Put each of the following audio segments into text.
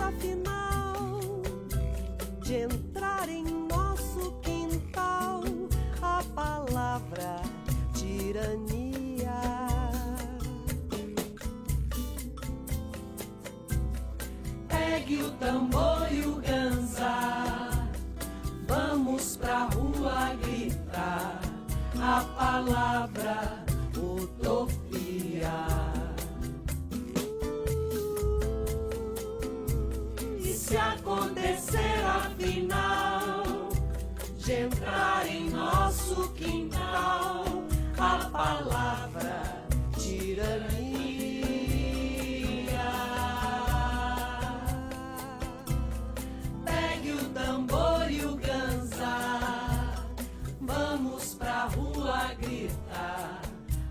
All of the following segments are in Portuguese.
acontecerá afinal de entrar em nosso quintal a palavra tirania. Pegue o tambor e o ganzá, vamos pra rua gritar a palavra utopia. E se acontecer afinal de entrar em nosso quintal a palavra tirania, pegue o tambor e o ganzá, vamos pra rua gritar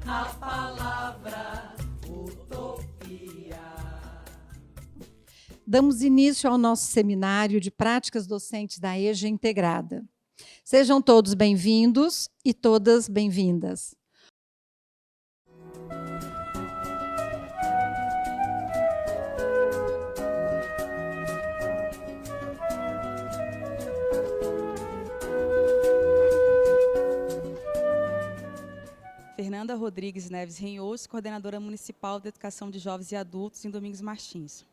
a palavra utopia. Damos início ao nosso seminário de práticas docentes da EJA Integrada. Sejam todos bem-vindos e todas bem-vindas. Fernanda Rodrigues Neves Renhous, coordenadora municipal de Educação de Jovens e Adultos em Domingos Martins.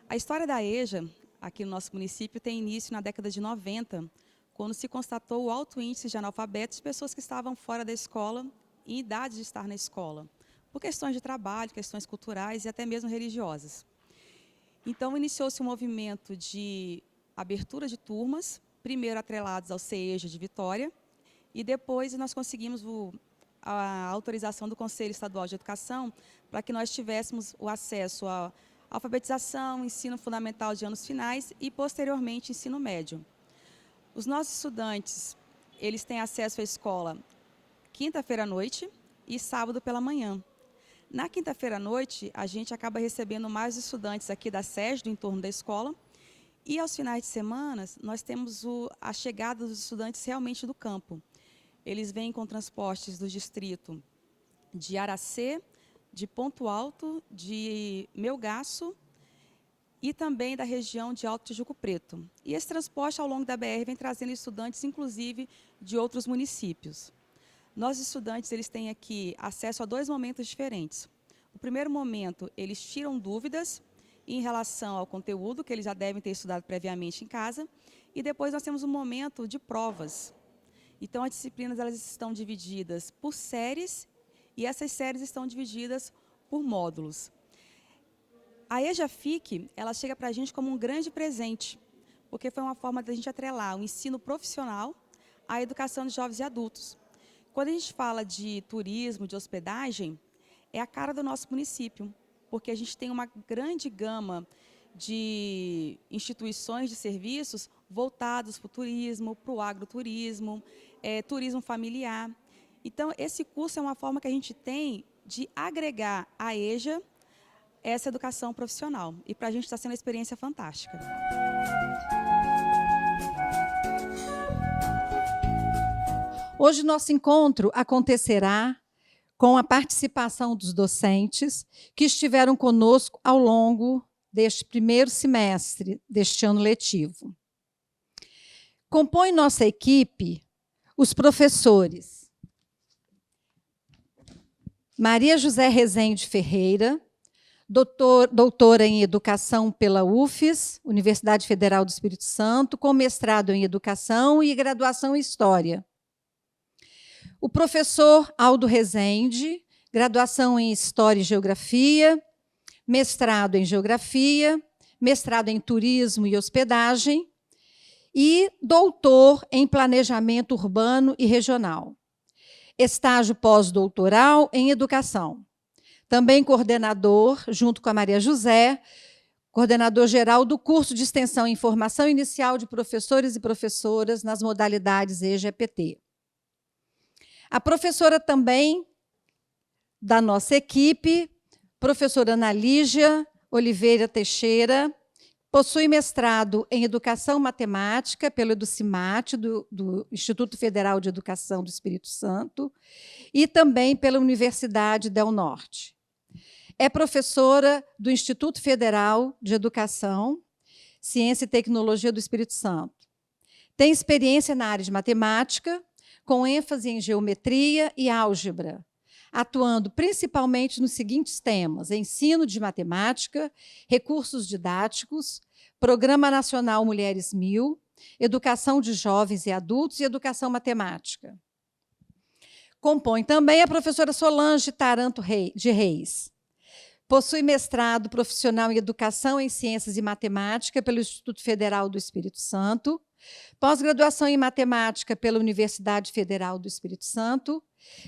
A história da EJA, aqui no nosso município, tem início na década de 90, quando se constatou o alto índice de analfabetos de pessoas que estavam fora da escola e em idade de estar na escola, por questões de trabalho, questões culturais e até mesmo religiosas. Então, iniciou-se um movimento de abertura de turmas, primeiro atrelados ao CEJA de Vitória, e depois nós conseguimos a autorização do Conselho Estadual de Educação para que nós tivéssemos o acesso à alfabetização, ensino fundamental de anos finais e, posteriormente, ensino médio. Os nossos estudantes, eles têm acesso à escola quinta-feira à noite e sábado pela manhã. Na quinta-feira à noite, a gente acaba recebendo mais estudantes aqui da SES, do entorno da escola, e aos finais de semana, nós temos a chegada dos estudantes realmente do campo. Eles vêm com transportes do distrito de Aracê, de Ponto Alto, de Melgaço e também da região de Alto Tijuco Preto. E esse transporte ao longo da BR vem trazendo estudantes, inclusive, de outros municípios. Nossos estudantes eles têm aqui acesso a dois momentos diferentes. O primeiro momento, eles tiram dúvidas em relação ao conteúdo que eles já devem ter estudado previamente em casa, e depois nós temos um momento de provas. Então, as disciplinas elas estão divididas por séries e essas séries estão divididas por módulos. A EJAFIC, ela chega para a gente como um grande presente, porque foi uma forma da gente atrelar o ensino profissional à educação de jovens e adultos. Quando a gente fala de turismo, de hospedagem, é a cara do nosso município, porque a gente tem uma grande gama de instituições de serviços voltados para o turismo, para o agroturismo, turismo familiar. Então, esse curso é uma forma que a gente tem de agregar à EJA essa educação profissional. E para a gente está sendo uma experiência fantástica. Hoje, nosso encontro acontecerá com a participação dos docentes que estiveram conosco ao longo deste primeiro semestre deste ano letivo. Compõe nossa equipe os professores Maria José Rezende Ferreira, doutora em Educação pela UFES, Universidade Federal do Espírito Santo, com mestrado em Educação e graduação em História. O professor Aldo Rezende, graduação em História e Geografia, mestrado em Geografia, mestrado em Turismo e Hospedagem e doutor em Planejamento Urbano e Regional. Estágio pós-doutoral em Educação. Também coordenador, junto com a Maria José, coordenador-geral do curso de Extensão em Formação Inicial de Professores e Professoras nas modalidades EJA-EPT. A professora também da nossa equipe, professora Ana Lígia Oliveira Teixeira, possui mestrado em Educação Matemática pelo EduCimate, do Instituto Federal de Educação do Espírito Santo, e também pela Universidade Del Norte. É professora do Instituto Federal de Educação Ciência e Tecnologia do Espírito Santo. Tem experiência na área de matemática, com ênfase em geometria e álgebra, atuando principalmente nos seguintes temas: ensino de matemática, recursos didáticos, Programa Nacional Mulheres 1000, educação de jovens e adultos e educação matemática. Compõe também a professora Solange Taranto de Reis. Possui mestrado profissional em Educação em Ciências e Matemática pelo Instituto Federal do Espírito Santo, pós-graduação em Matemática pela Universidade Federal do Espírito Santo,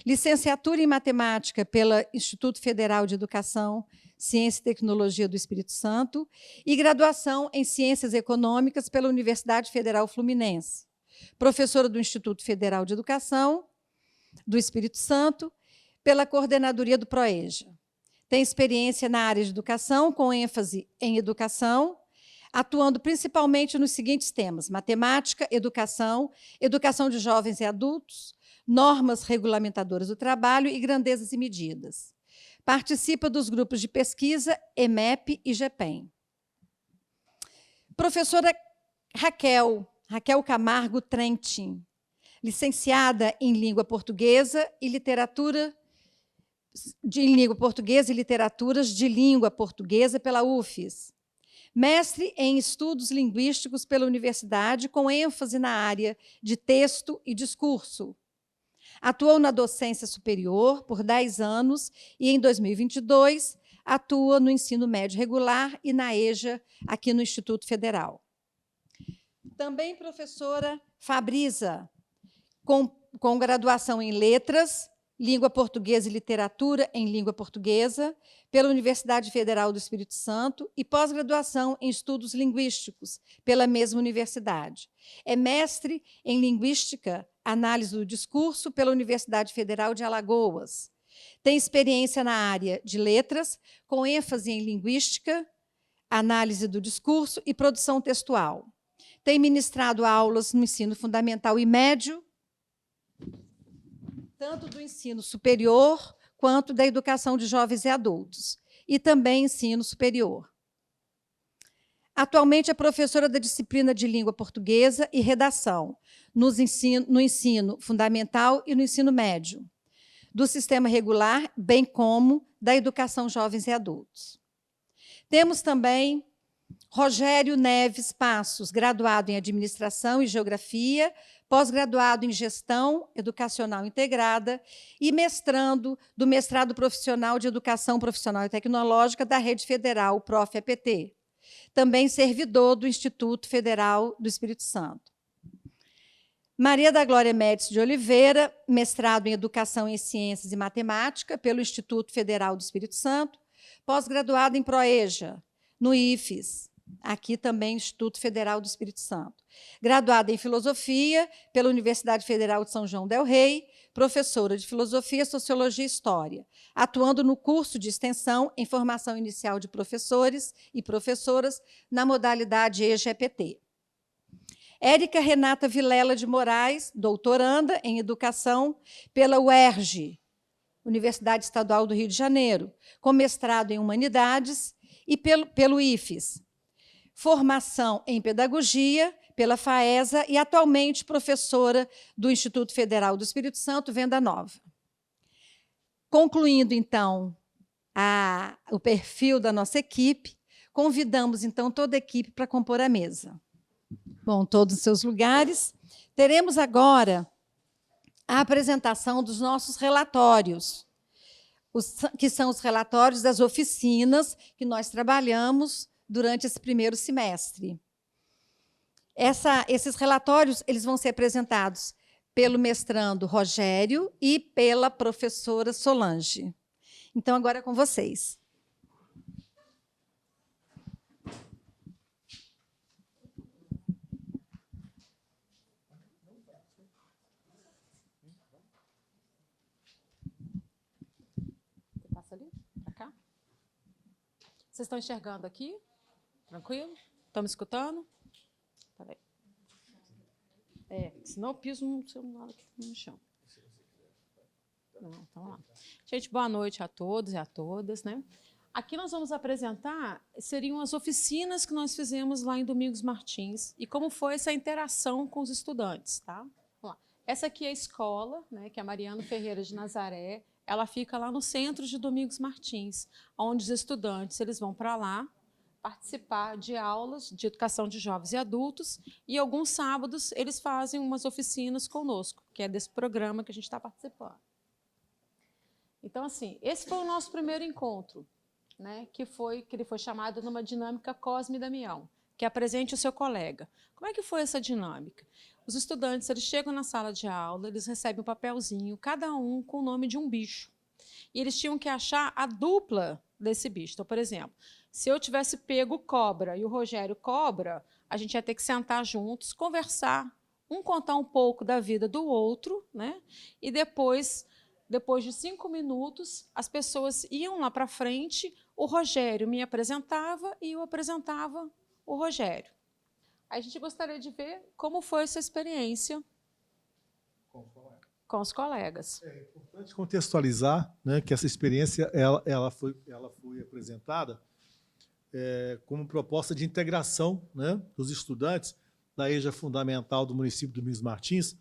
licenciatura em Matemática pelo Instituto Federal de Educação, Ciência e Tecnologia do Espírito Santo e graduação em Ciências Econômicas pela Universidade Federal Fluminense, professora do Instituto Federal de Educação do Espírito Santo pela coordenadoria do PROEJA. Tem experiência na área de educação, com ênfase em educação, atuando principalmente nos seguintes temas: matemática, educação, educação de jovens e adultos, normas regulamentadoras do trabalho e grandezas e medidas. Participa dos grupos de pesquisa EMEP e GEPEM. Professora Raquel Camargo Trentin, licenciada em Língua Portuguesa e Literaturas de Língua Portuguesa pela UFES. Mestre em Estudos Linguísticos pela Universidade, com ênfase na área de texto e discurso. Atuou na docência superior por 10 anos e, em 2022, atua no ensino médio regular e na EJA, aqui no Instituto Federal. Também professora Fabrisa, com graduação em Letras, Língua Portuguesa e Literatura em Língua Portuguesa, pela Universidade Federal do Espírito Santo e pós-graduação em Estudos Linguísticos, pela mesma universidade. É mestre em Linguística, Análise do Discurso, pela Universidade Federal de Alagoas. Tem experiência na área de letras, com ênfase em Linguística, Análise do Discurso e Produção Textual. Tem ministrado aulas no ensino fundamental e médio, tanto do ensino superior quanto da educação de jovens e adultos, e também ensino superior. Atualmente é professora da disciplina de Língua Portuguesa e Redação, no ensino fundamental e no ensino médio, do sistema regular, bem como da educação jovens e adultos. Temos também Rogério Neves Passos, graduado em Administração e Geografia, pós-graduado em Gestão Educacional Integrada e mestrando do Mestrado Profissional de Educação Profissional e Tecnológica da Rede Federal, Prof-EPT. Também servidor do Instituto Federal do Espírito Santo. Maria da Glória Médici de Oliveira, mestrado em Educação em Ciências e Matemática pelo Instituto Federal do Espírito Santo, pós-graduada em PROEJA, no IFES, aqui também Instituto Federal do Espírito Santo. Graduada em Filosofia pela Universidade Federal de São João del Rei, professora de Filosofia, Sociologia e História, atuando no curso de extensão em formação inicial de professores e professoras na modalidade EJA-EPT. Érica Renata Vilela de Moraes, doutoranda em Educação pela UERJ, Universidade Estadual do Rio de Janeiro, com mestrado em Humanidades e pelo IFES. Formação em Pedagogia pela FAESA e atualmente professora do Instituto Federal do Espírito Santo, Venda Nova. Concluindo, então, o perfil da nossa equipe, convidamos, então, toda a equipe para compor a mesa. Bom, todos os seus lugares. Teremos agora a apresentação dos nossos relatórios, que são os relatórios das oficinas que nós trabalhamos durante esse primeiro semestre. Esses relatórios eles vão ser apresentados pelo mestrando Rogério e pela professora Solange. Então, agora é com vocês. Passa ali, para cá. Vocês estão enxergando aqui? Tranquilo? Estão me escutando? Peraí. Senão eu piso no celular aqui no chão. Não, então lá. Gente, boa noite a todos e a todas, né? Aqui nós vamos apresentar, seriam as oficinas que nós fizemos lá em Domingos Martins e como foi essa interação com os estudantes. Tá? Vamos lá. Essa aqui é a escola, né, que é a Mariano Ferreira de Nazaré. Ela fica lá no centro de Domingos Martins, onde os estudantes eles vão para lá participar de aulas de educação de jovens e adultos e alguns sábados eles fazem umas oficinas conosco, que é desse programa que a gente está participando. Então, assim, esse foi o nosso primeiro encontro, né, que ele foi chamado numa dinâmica Cosme e Damião, que apresente o seu colega. Como é que foi essa dinâmica? Os estudantes eles chegam na sala de aula, eles recebem um papelzinho, cada um com o nome de um bicho. E eles tinham que achar a dupla desse bicho. Então, por exemplo, se eu tivesse pego cobra e o Rogério cobra, a gente ia ter que sentar juntos, conversar, um contar um pouco da vida do outro, né? E depois de 5 minutos, as pessoas iam lá para frente, o Rogério me apresentava e eu apresentava o Rogério. A gente gostaria de ver como foi essa experiência com os colegas. É importante contextualizar, né, que essa experiência ela foi apresentada como proposta de integração, né, dos estudantes da EJA Fundamental do município de Domingos Martins,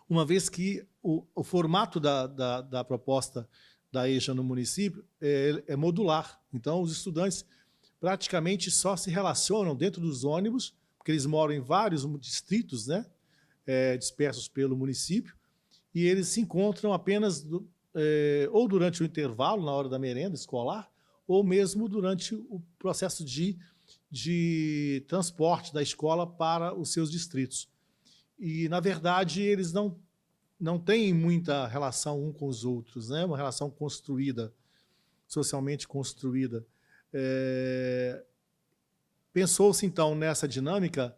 uma vez que o formato da proposta da EJA no município é modular. Então, os estudantes praticamente só se relacionam dentro dos ônibus, porque eles moram em vários distritos, né, dispersos pelo município, e eles se encontram apenas ou durante o intervalo, na hora da merenda escolar, ou mesmo durante o processo de transporte da escola para os seus distritos. E, na verdade, eles não têm muita relação um com os outros, né? Uma relação construída, socialmente construída. Pensou-se, então, nessa dinâmica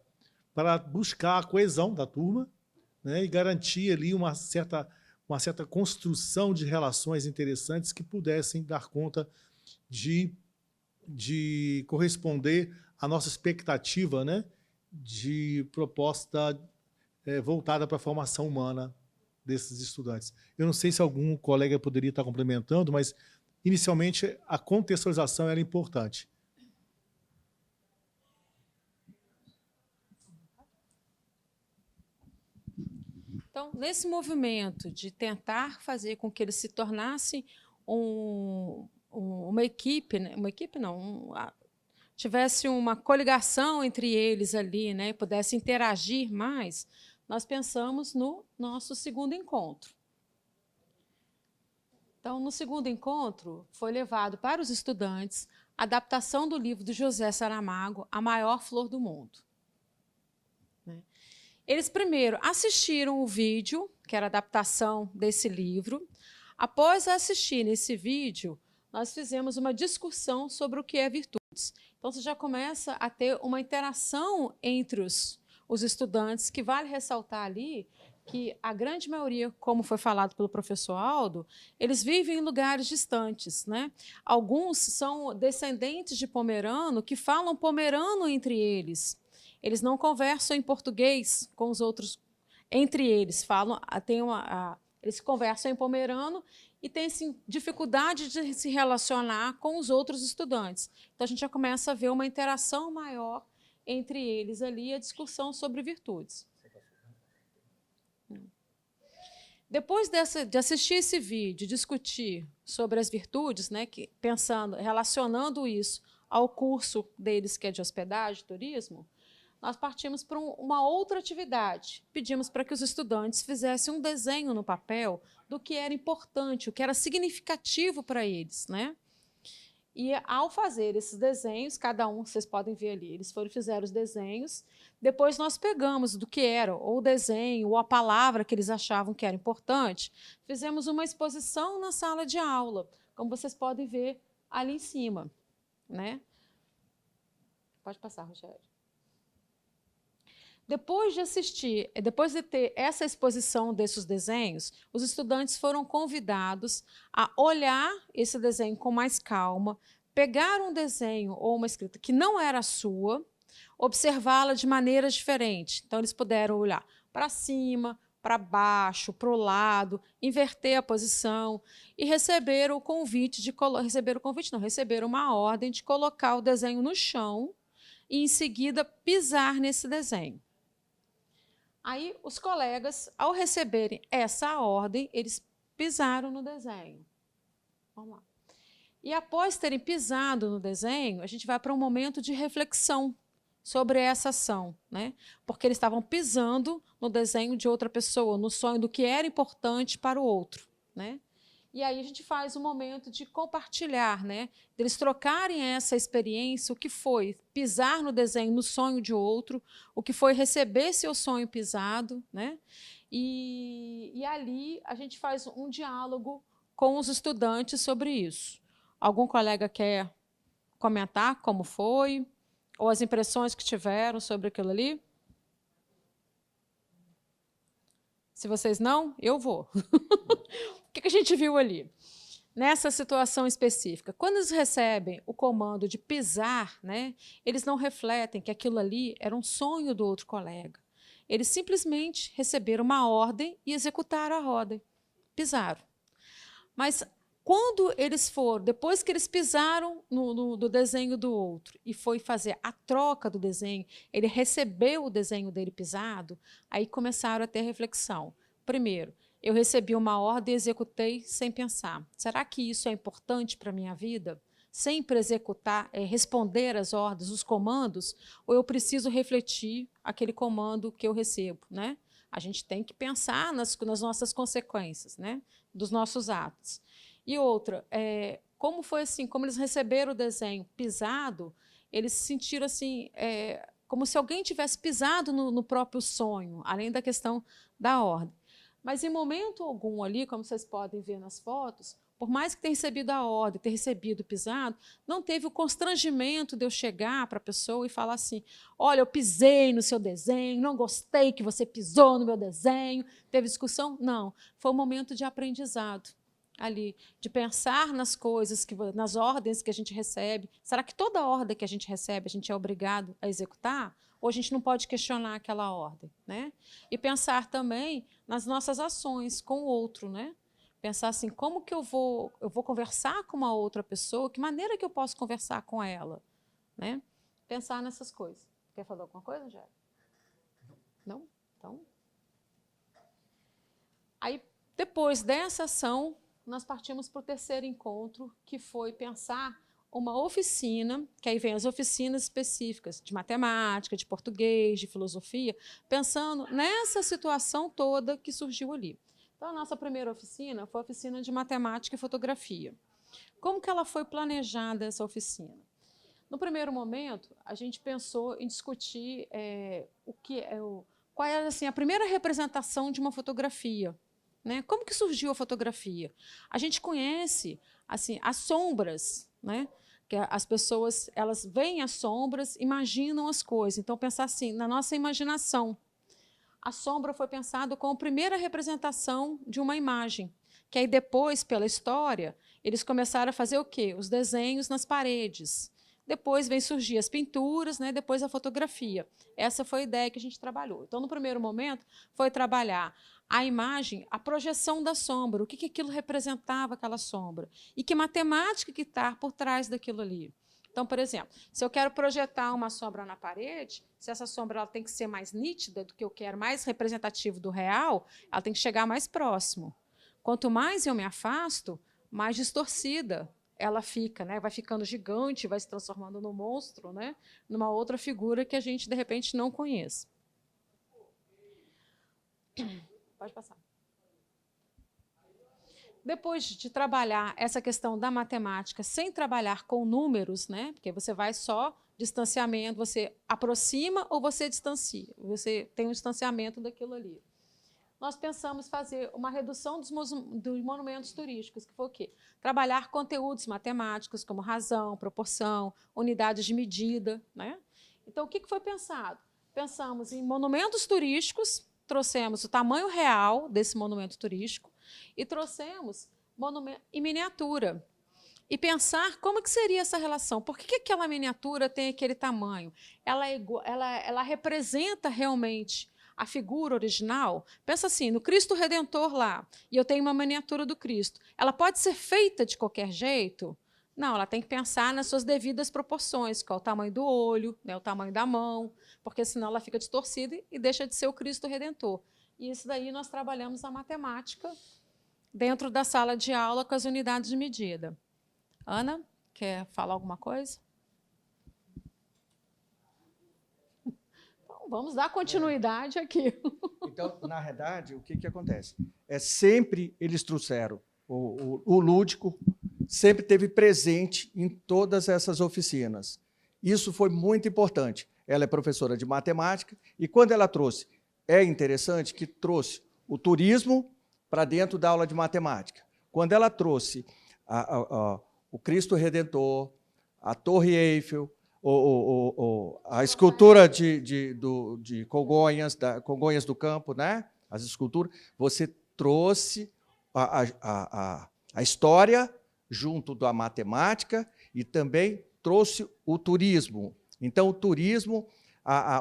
para buscar a coesão da turma, né, e garantir ali uma certa construção de relações interessantes que pudessem dar conta de corresponder à nossa expectativa, né, de proposta voltada para a formação humana desses estudantes. Eu não sei se algum colega poderia estar complementando, mas, inicialmente, a contextualização era importante. Então, nesse movimento de tentar fazer com que eles se tornassem uma equipe, né? Tivesse uma coligação entre eles ali, né? E pudesse interagir mais, nós pensamos no nosso segundo encontro. Então, no segundo encontro, foi levado para os estudantes a adaptação do livro de José Saramago, A Maior Flor do Mundo. Eles primeiro assistiram o vídeo, que era a adaptação desse livro. Após assistir esse vídeo, nós fizemos uma discussão sobre o que é virtudes. Então, você já começa a ter uma interação entre os estudantes, que vale ressaltar ali que a grande maioria, como foi falado pelo professor Aldo, eles vivem em lugares distantes, né? Alguns são descendentes de pomerano que falam pomerano entre eles. Eles não conversam em português com os outros, entre eles. Eles conversam em pomerano e têm assim, dificuldade de se relacionar com os outros estudantes. Então, a gente já começa a ver uma interação maior entre eles ali, a discussão sobre virtudes. Depois de assistir esse vídeo, discutir sobre as virtudes, né, relacionando isso ao curso deles, que é de hospedagem, turismo, nós partimos para uma outra atividade. Pedimos para que os estudantes fizessem um desenho no papel do que era importante, o que era significativo para eles, né? E, ao fazer esses desenhos, cada um, vocês podem ver ali, fizeram os desenhos, depois nós pegamos do que era, ou o desenho, ou a palavra que eles achavam que era importante, fizemos uma exposição na sala de aula, como vocês podem ver ali em cima, né? Pode passar, Rogério. Depois de ter essa exposição desses desenhos, os estudantes foram convidados a olhar esse desenho com mais calma, pegar um desenho ou uma escrita que não era sua, observá-la de maneiras diferentes. Então, eles puderam olhar para cima, para baixo, para o lado, inverter a posição e receber o convite receber uma ordem de colocar o desenho no chão e, em seguida, pisar nesse desenho. Aí, os colegas, ao receberem essa ordem, eles pisaram no desenho. Vamos lá. E, após terem pisado no desenho, a gente vai para um momento de reflexão sobre essa ação, né? Porque eles estavam pisando no desenho de outra pessoa, no sonho do que era importante para o outro, né? E aí a gente faz um momento de compartilhar, né? Eles trocarem essa experiência, o que foi pisar no desenho, no sonho de outro, o que foi receber seu sonho pisado, né? E ali a gente faz um diálogo com os estudantes sobre isso. Algum colega quer comentar como foi? Ou as impressões que tiveram sobre aquilo ali? Se vocês não, eu vou. O que a gente viu ali? Nessa situação específica, quando eles recebem o comando de pisar, né, eles não refletem que aquilo ali era um sonho do outro colega. Eles simplesmente receberam uma ordem e executaram a ordem. Pisaram. Mas quando eles foram, depois que eles pisaram no desenho do outro e foi fazer a troca do desenho, ele recebeu o desenho dele pisado, aí começaram a ter reflexão. Primeiro, eu recebi uma ordem e executei sem pensar. Será que isso é importante para a minha vida? Sempre executar, responder às ordens, os comandos, ou eu preciso refletir aquele comando que eu recebo, né? A gente tem que pensar nas nossas consequências, né? Dos nossos atos. E outra, como foi assim, como eles receberam o desenho pisado, eles se sentiram assim, como se alguém tivesse pisado no próprio sonho, além da questão da ordem. Mas em momento algum ali, como vocês podem ver nas fotos, por mais que tenha recebido a ordem, ter recebido o pisado, não teve o constrangimento de eu chegar para a pessoa e falar assim, olha, eu pisei no seu desenho, não gostei que você pisou no meu desenho, teve discussão? Não, foi um momento de aprendizado ali, de pensar nas coisas, nas ordens que a gente recebe. Será que toda ordem que a gente recebe, a gente é obrigado a executar? Ou a gente não pode questionar aquela ordem, né? E pensar também nas nossas ações com o outro, né? Pensar assim, como que eu vou conversar com uma outra pessoa, que maneira que eu posso conversar com ela, né? Pensar nessas coisas. Quer falar alguma coisa, Angélica? Não? Então... Aí, depois dessa ação, nós partimos para o terceiro encontro, que foi pensar uma oficina, que aí vem as oficinas específicas de matemática, de português, de filosofia, pensando nessa situação toda que surgiu ali. Então, a nossa primeira oficina foi a oficina de matemática e fotografia. Como que ela foi planejada, essa oficina? No primeiro momento, a gente pensou em discutir qual era assim, a primeira representação de uma fotografia. Né? Como que surgiu a fotografia? A gente conhece assim, as sombras, né? Que as pessoas elas veem as sombras, imaginam as coisas. Então, pensar assim, na nossa imaginação. A sombra foi pensada como a primeira representação de uma imagem, que aí depois, pela história, eles começaram a fazer o quê? Os desenhos nas paredes. Depois vem surgir as pinturas, né? Depois a fotografia. Essa foi a ideia que a gente trabalhou. Então, no primeiro momento, foi trabalhar a imagem, a projeção da sombra, o que aquilo representava, aquela sombra, e que matemática que está por trás daquilo ali. Então, por exemplo, se eu quero projetar uma sombra na parede, se essa sombra ela tem que ser mais nítida do que eu quero, mais representativo do real, ela tem que chegar mais próximo. Quanto mais eu me afasto, mais distorcida ela fica, né? Vai ficando gigante, vai se transformando num monstro, né? Numa outra figura que a gente, de repente, não conhece. Pode passar. Depois de trabalhar essa questão da matemática sem trabalhar com números, né? Porque você vai só distanciamento, você aproxima ou você distancia, você tem um distanciamento daquilo ali. Nós pensamos fazer uma redução dos monumentos turísticos, que foi o quê? Trabalhar conteúdos matemáticos como razão, proporção, unidades de medida, né? Então, o que foi pensado? Pensamos em monumentos turísticos, trouxemos o tamanho real desse monumento turístico e trouxemos monumento em miniatura. E pensar como que seria essa relação. Por que aquela miniatura tem aquele tamanho? Ela representa realmente a figura original, pensa assim, no Cristo Redentor lá, e eu tenho uma miniatura do Cristo, ela pode ser feita de qualquer jeito? Não, ela tem que pensar nas suas devidas proporções, qual é o tamanho do olho, né, o tamanho da mão, porque senão ela fica distorcida e deixa de ser o Cristo Redentor. E isso daí nós trabalhamos na matemática, dentro da sala de aula com as unidades de medida. Ana, quer falar alguma coisa? Então, vamos dar continuidade aqui. Então, na verdade, o que acontece? Sempre eles trouxeram o lúdico, sempre teve presente em todas essas oficinas. Isso foi muito importante. Ela é professora de matemática e, quando ela trouxe, é interessante que trouxe o turismo para dentro da aula de matemática. Quando ela trouxe o Cristo Redentor, a Torre Eiffel, a escultura de Congonhas, Congonhas do Campo, né? As esculturas, você trouxe a história junto da matemática e também trouxe o turismo. Então, o turismo,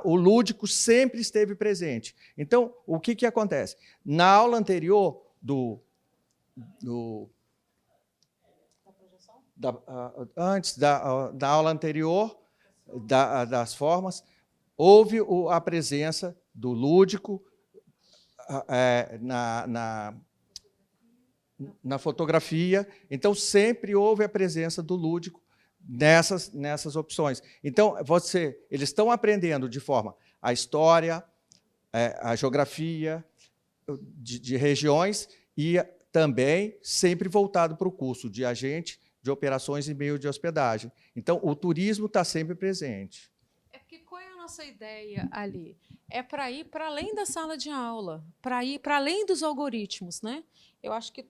o lúdico sempre esteve presente. Então, o que acontece? Na aula anterior antes da aula anterior, das formas, houve a presença do lúdico na fotografia. Então, sempre houve a presença do lúdico nessas opções. Então, eles estão aprendendo de forma a história, a geografia de regiões e também sempre voltado para o curso de agente de operações e meio de hospedagem. Então, o turismo está sempre presente. É porque qual é a nossa ideia ali? É para ir para além da sala de aula, para ir para além dos algoritmos, né? Eu acho que,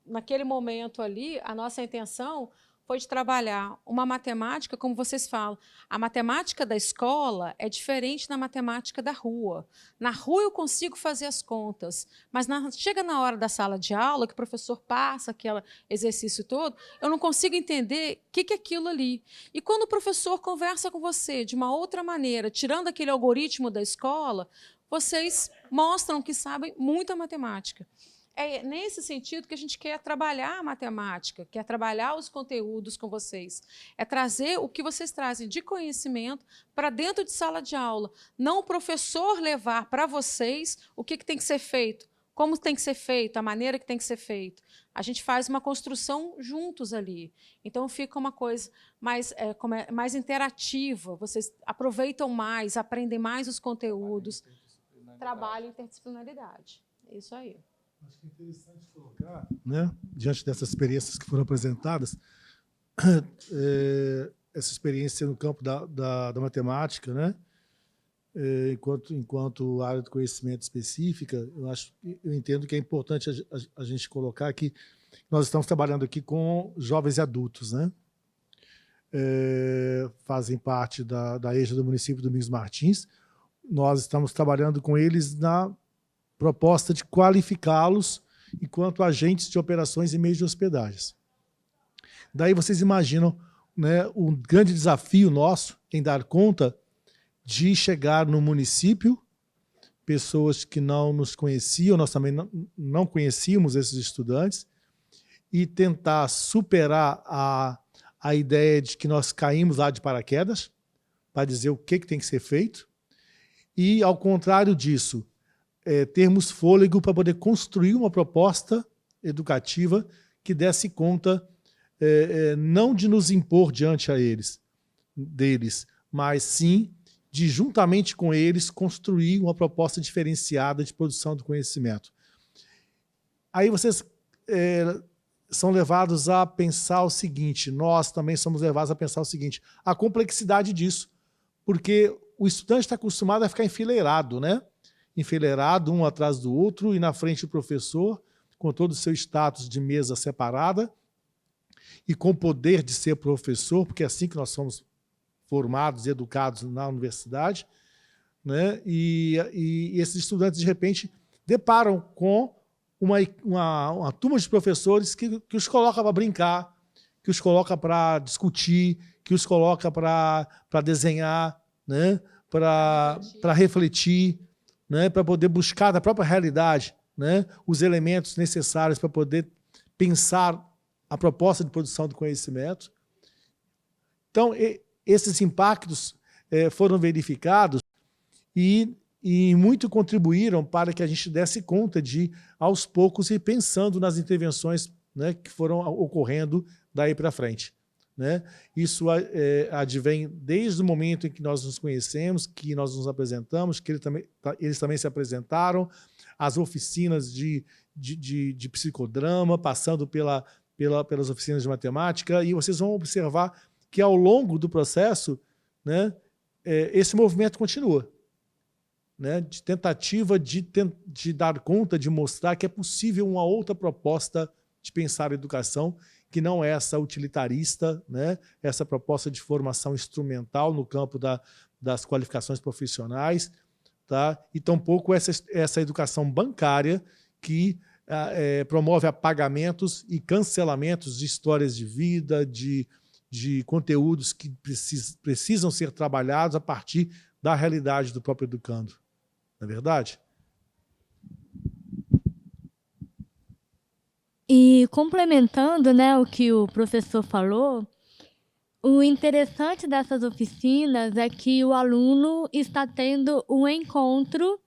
naquele momento ali, a nossa intenção foi de trabalhar uma matemática, como vocês falam. A matemática da escola é diferente da matemática da rua. Na rua eu consigo fazer as contas, mas chega na hora da sala de aula, que o professor passa aquele exercício todo, eu não consigo entender o que é aquilo ali. E quando o professor conversa com você de uma outra maneira, tirando aquele algoritmo da escola, vocês mostram que sabem muita matemática. É nesse sentido que a gente quer trabalhar a matemática, quer trabalhar os conteúdos com vocês. É trazer o que vocês trazem de conhecimento para dentro de sala de aula. Não o professor levar para vocês o que tem que ser feito, como tem que ser feito, a maneira que tem que ser feito. A gente faz uma construção juntos ali. Então, fica uma coisa mais interativa. Vocês aproveitam mais, aprendem mais os conteúdos. Trabalho interdisciplinaridade. É isso aí. Acho que é interessante colocar, né, diante dessas experiências que foram apresentadas, essa experiência no campo da matemática, né, enquanto área de conhecimento específica, eu entendo que é importante a gente colocar que nós estamos trabalhando aqui com jovens e adultos, né, fazem parte da EJA do município de Domingos Martins. Nós estamos trabalhando com eles na proposta de qualificá-los enquanto agentes de operações e meios de hospedagens. Daí vocês imaginam, né, um grande desafio nosso em dar conta de chegar no município, pessoas que não nos conheciam, nós também não conhecíamos esses estudantes, e tentar superar a ideia de que nós caímos lá de paraquedas, para dizer o que tem que ser feito, e, ao contrário disso, termos fôlego para poder construir uma proposta educativa que desse conta não de nos impor diante deles, mas sim de, juntamente com eles, construir uma proposta diferenciada de produção do conhecimento. Aí vocês são levados a pensar o seguinte, nós também somos levados a pensar o seguinte, a complexidade disso, porque o estudante está acostumado a ficar enfileirado, né? Enfileirado um atrás do outro e na frente o professor, com todo o seu status de mesa separada e com o poder de ser professor, porque é assim que nós somos formados e educados na universidade, né? E esses estudantes, de repente, deparam com uma turma de professores que os coloca para brincar, que os coloca para discutir, que os coloca para desenhar, né? Para refletir, né, para poder buscar da própria realidade, né, os elementos necessários para poder pensar a proposta de produção do conhecimento. Então, esses impactos foram verificados e muito contribuíram para que a gente desse conta de, aos poucos, ir pensando nas intervenções, né, que foram ocorrendo daí para frente. Né? Isso advém desde o momento em que nós nos conhecemos, que nós nos apresentamos, que eles também se apresentaram, as oficinas de psicodrama, passando pelas oficinas de matemática, e vocês vão observar que, ao longo do processo, né, esse movimento continua, né, de tentativa de dar conta, de mostrar que é possível uma outra proposta de pensar a educação, que não é essa utilitarista, né, essa proposta de formação instrumental no campo das qualificações profissionais, tá? E tampouco essa educação bancária que promove apagamentos e cancelamentos de histórias de vida, de conteúdos que precisam ser trabalhados a partir da realidade do próprio educando. Não é verdade? E complementando, né, o que o professor falou, o interessante dessas oficinas é que o aluno está tendo um encontro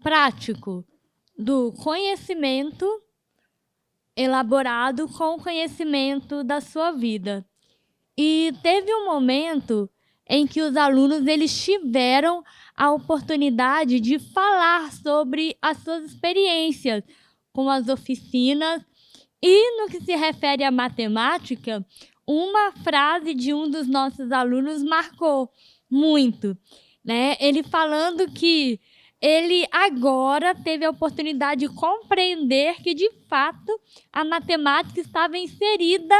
prático do conhecimento elaborado com o conhecimento da sua vida. E teve um momento em que os alunos eles tiveram a oportunidade de falar sobre as suas experiências com as oficinas. E no que se refere à matemática, uma frase de um dos nossos alunos marcou muito, né? Ele falando que ele agora teve a oportunidade de compreender que, de fato, a matemática estava inserida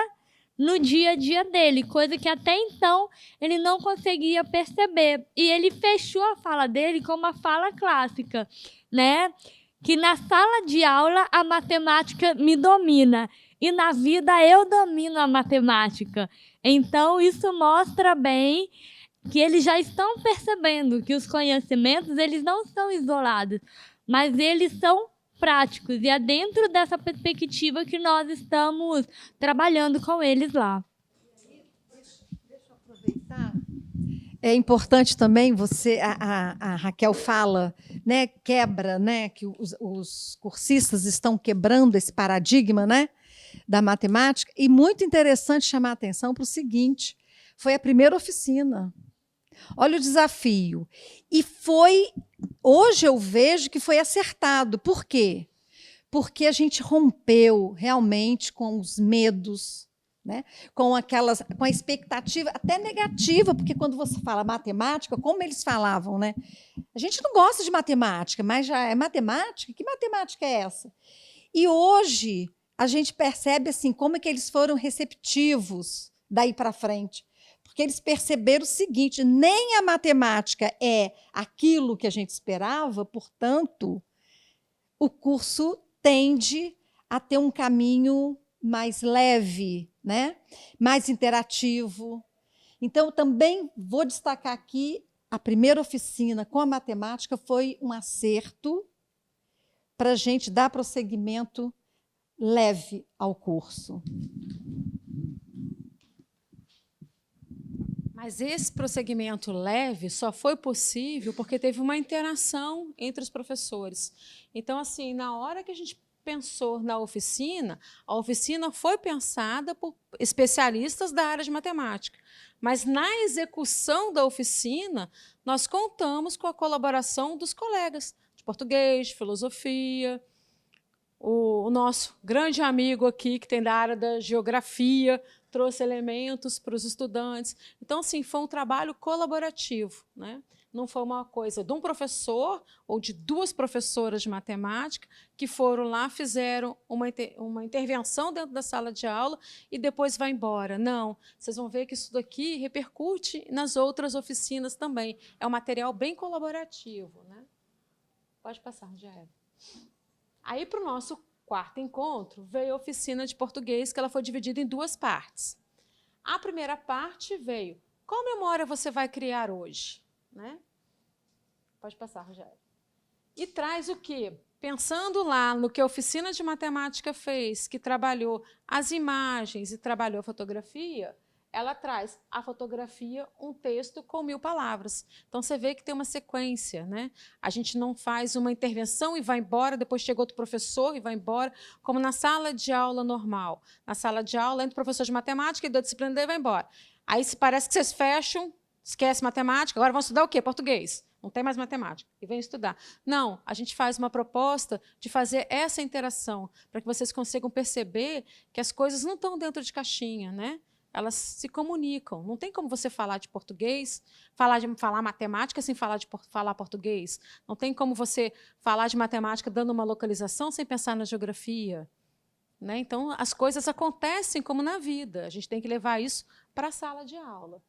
no dia a dia dele, coisa que até então ele não conseguia perceber. E ele fechou a fala dele com uma fala clássica, né? Que na sala de aula a matemática me domina e na vida eu domino a matemática. Então, isso mostra bem que eles já estão percebendo que os conhecimentos eles não são isolados, mas eles são práticos. E é dentro dessa perspectiva que nós estamos trabalhando com eles lá. Deixa eu aproveitar. É importante também, a Raquel fala, né, quebra, né, que os cursistas estão quebrando esse paradigma, né, da matemática, e muito interessante chamar a atenção para o seguinte, foi a primeira oficina. Olha o desafio. E hoje eu vejo que foi acertado. Por quê? Porque a gente rompeu realmente com os medos, né? Com a expectativa até negativa, porque quando você fala matemática, como eles falavam, né? A gente não gosta de matemática, mas já é matemática? Que matemática é essa? E hoje a gente percebe assim como é que eles foram receptivos daí para frente. Porque eles perceberam o seguinte, nem a matemática é aquilo que a gente esperava, portanto, o curso tende a ter um caminho mais leve, né? Mais interativo. Então, também vou destacar aqui, a primeira oficina com a matemática foi um acerto para a gente dar prosseguimento leve ao curso. Mas esse prosseguimento leve só foi possível porque teve uma interação entre os professores. Então, assim, na hora que a gente pensou na oficina, a oficina foi pensada por especialistas da área de matemática. Mas na execução da oficina, nós contamos com a colaboração dos colegas de português, de filosofia, o nosso grande amigo aqui, que tem da área da geografia, trouxe elementos para os estudantes. Então, assim, foi um trabalho colaborativo, né? Não foi uma coisa de um professor ou de duas professoras de matemática que foram lá, fizeram uma intervenção dentro da sala de aula e depois vai embora. Não, vocês vão ver que isso daqui repercute nas outras oficinas também. É um material bem colaborativo, né? Pode passar, Rogério. Aí, para o nosso quarto encontro, veio a oficina de português, que ela foi dividida em duas partes. A primeira parte veio, qual memória você vai criar hoje? Né? Pode passar, Rogério. E traz o quê? Pensando lá no que a oficina de matemática fez, que trabalhou as imagens e trabalhou a fotografia, ela traz a fotografia, um texto com 1000 palavras. Então, você vê que tem uma sequência, né? A gente não faz uma intervenção e vai embora, depois chega outro professor e vai embora, como na sala de aula normal. Na sala de aula, entra o professor de matemática e da disciplina dele vai embora. Aí parece que vocês fecham, esquece matemática, agora vão estudar o quê? Português. Não tem mais matemática. E vem estudar. Não, a gente faz uma proposta de fazer essa interação, para que vocês consigam perceber que as coisas não estão dentro de caixinha, né? Elas se comunicam. Não tem como você falar de português, falar matemática sem falar português. Não tem como você falar de matemática dando uma localização sem pensar na geografia. Né? Então, as coisas acontecem como na vida. A gente tem que levar isso para a sala de aula.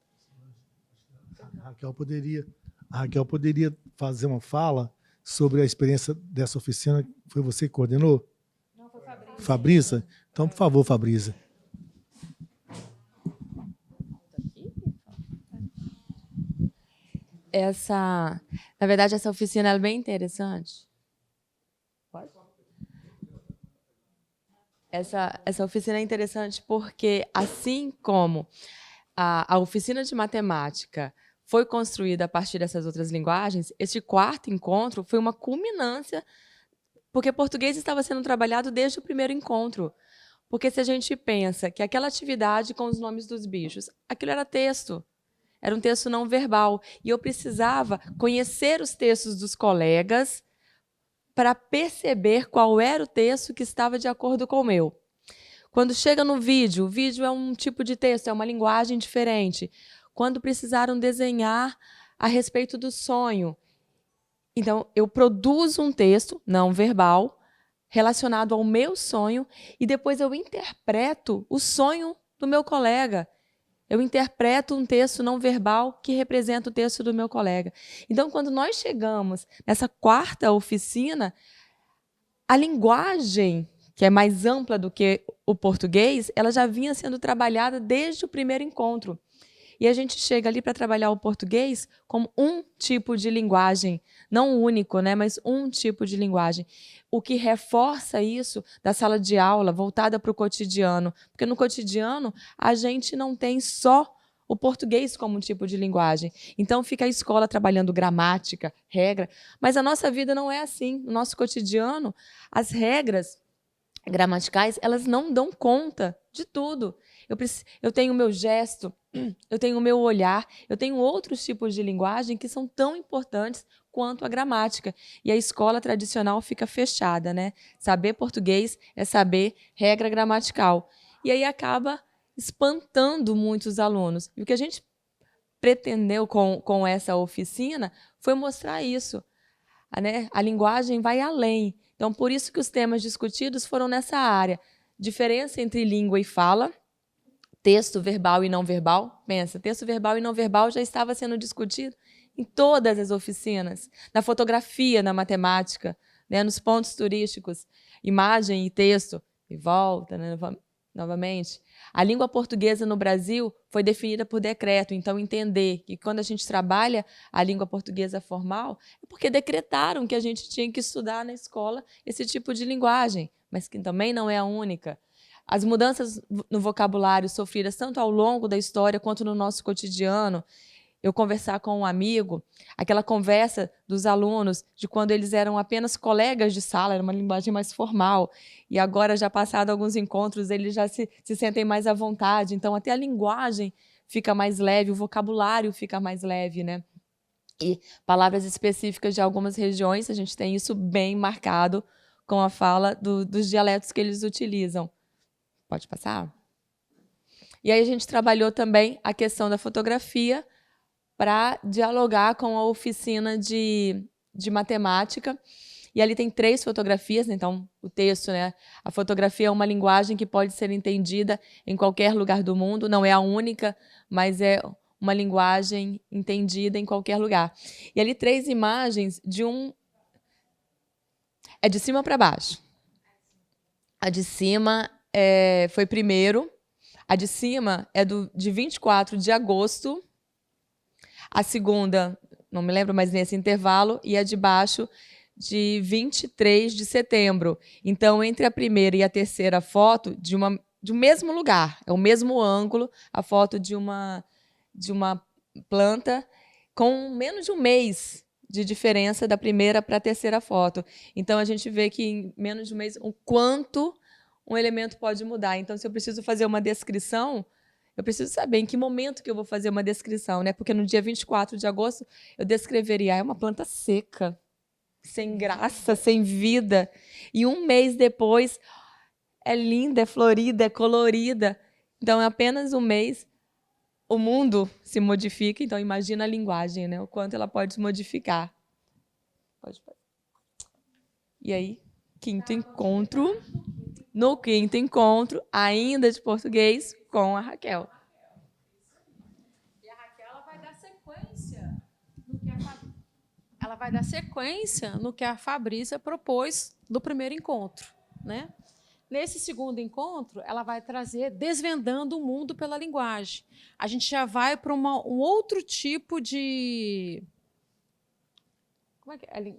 A Raquel poderia fazer uma fala sobre a experiência dessa oficina. Foi você que coordenou? Não, foi Fabrícia. Fabrícia? Então, por favor, Fabrícia. Na verdade, essa oficina é bem interessante. Pode? Essa oficina é interessante porque, assim como a oficina de matemática foi construída a partir dessas outras linguagens, este quarto encontro foi uma culminância, porque português estava sendo trabalhado desde o primeiro encontro. Porque se a gente pensa que aquela atividade com os nomes dos bichos, aquilo era texto. Era um texto não verbal. E eu precisava conhecer os textos dos colegas para perceber qual era o texto que estava de acordo com o meu. Quando chega no vídeo, o vídeo é um tipo de texto, é uma linguagem diferente. Quando precisaram desenhar a respeito do sonho. Então, eu produzo um texto não verbal relacionado ao meu sonho e depois eu interpreto o sonho do meu colega. Eu interpreto um texto não verbal que representa o texto do meu colega. Então, quando nós chegamos nessa quarta oficina, a linguagem, que é mais ampla do que o português, ela já vinha sendo trabalhada desde o primeiro encontro. E a gente chega ali para trabalhar o português como um tipo de linguagem, não único, né, mas um tipo de linguagem. O que reforça isso da sala de aula voltada para o cotidiano, porque no cotidiano a gente não tem só o português como um tipo de linguagem. Então fica a escola trabalhando gramática, regra, mas a nossa vida não é assim. No nosso cotidiano, as regras gramaticais, elas não dão conta de tudo. Eu tenho o meu gesto, eu tenho o meu olhar, eu tenho outros tipos de linguagem que são tão importantes quanto a gramática. E a escola tradicional fica fechada, né? Saber português é saber regra gramatical. E aí acaba espantando muitos alunos. E o que a gente pretendeu com essa oficina foi mostrar isso. Né? A linguagem vai além. Então, por isso que os temas discutidos foram nessa área. Diferença entre língua e fala, texto verbal e não verbal. Pensa, texto verbal e não verbal já estava sendo discutido em todas as oficinas. Na fotografia, na matemática, né? Nos pontos turísticos, imagem e texto. E volta, né? Novamente. A língua portuguesa no Brasil foi definida por decreto. Então, entender que quando a gente trabalha a língua portuguesa formal, é porque decretaram que a gente tinha que estudar na escola esse tipo de linguagem, mas que também não é a única. As mudanças no vocabulário sofridas tanto ao longo da história quanto no nosso cotidiano. Eu conversar com um amigo, aquela conversa dos alunos de quando eles eram apenas colegas de sala, era uma linguagem mais formal, e agora, já passado alguns encontros, eles já se sentem mais à vontade, então até a linguagem fica mais leve, o vocabulário fica mais leve, né? E palavras específicas de algumas regiões, a gente tem isso bem marcado com a fala dos dialetos que eles utilizam. Pode passar? E aí a gente trabalhou também a questão da fotografia, para dialogar com a oficina de matemática. E ali tem 3 fotografias, né? Então, o texto, né? A fotografia é uma linguagem que pode ser entendida em qualquer lugar do mundo, não é a única, mas é uma linguagem entendida em qualquer lugar. E ali 3 imagens de é de cima para baixo. A de cima foi primeiro, a de cima é de 24 de agosto, a segunda, não me lembro mais nesse intervalo, e a de baixo, de 23 de setembro. Então, entre a primeira e a terceira foto, de um mesmo lugar, é o mesmo ângulo, a foto de uma planta com menos de um mês de diferença da primeira para a terceira foto. Então, a gente vê que em menos de um mês, o quanto um elemento pode mudar. Então, se eu preciso fazer uma descrição, eu preciso saber em que momento que eu vou fazer uma descrição, né? Porque no dia 24 de agosto, eu descreveria é uma planta seca, sem graça, sem vida. E um mês depois, é linda, é florida, é colorida. Então, em apenas um mês, o mundo se modifica. Então, imagina a linguagem, né? O quanto ela pode se modificar. Pode. E aí, quinto encontro. No quinto encontro, ainda de português, com a Raquel. E a Raquel ela vai dar sequência no que a Fabrícia propôs do primeiro encontro, né? Nesse segundo encontro, ela vai trazer Desvendando o Mundo pela Linguagem. A gente já vai para um outro tipo de... Como é que é?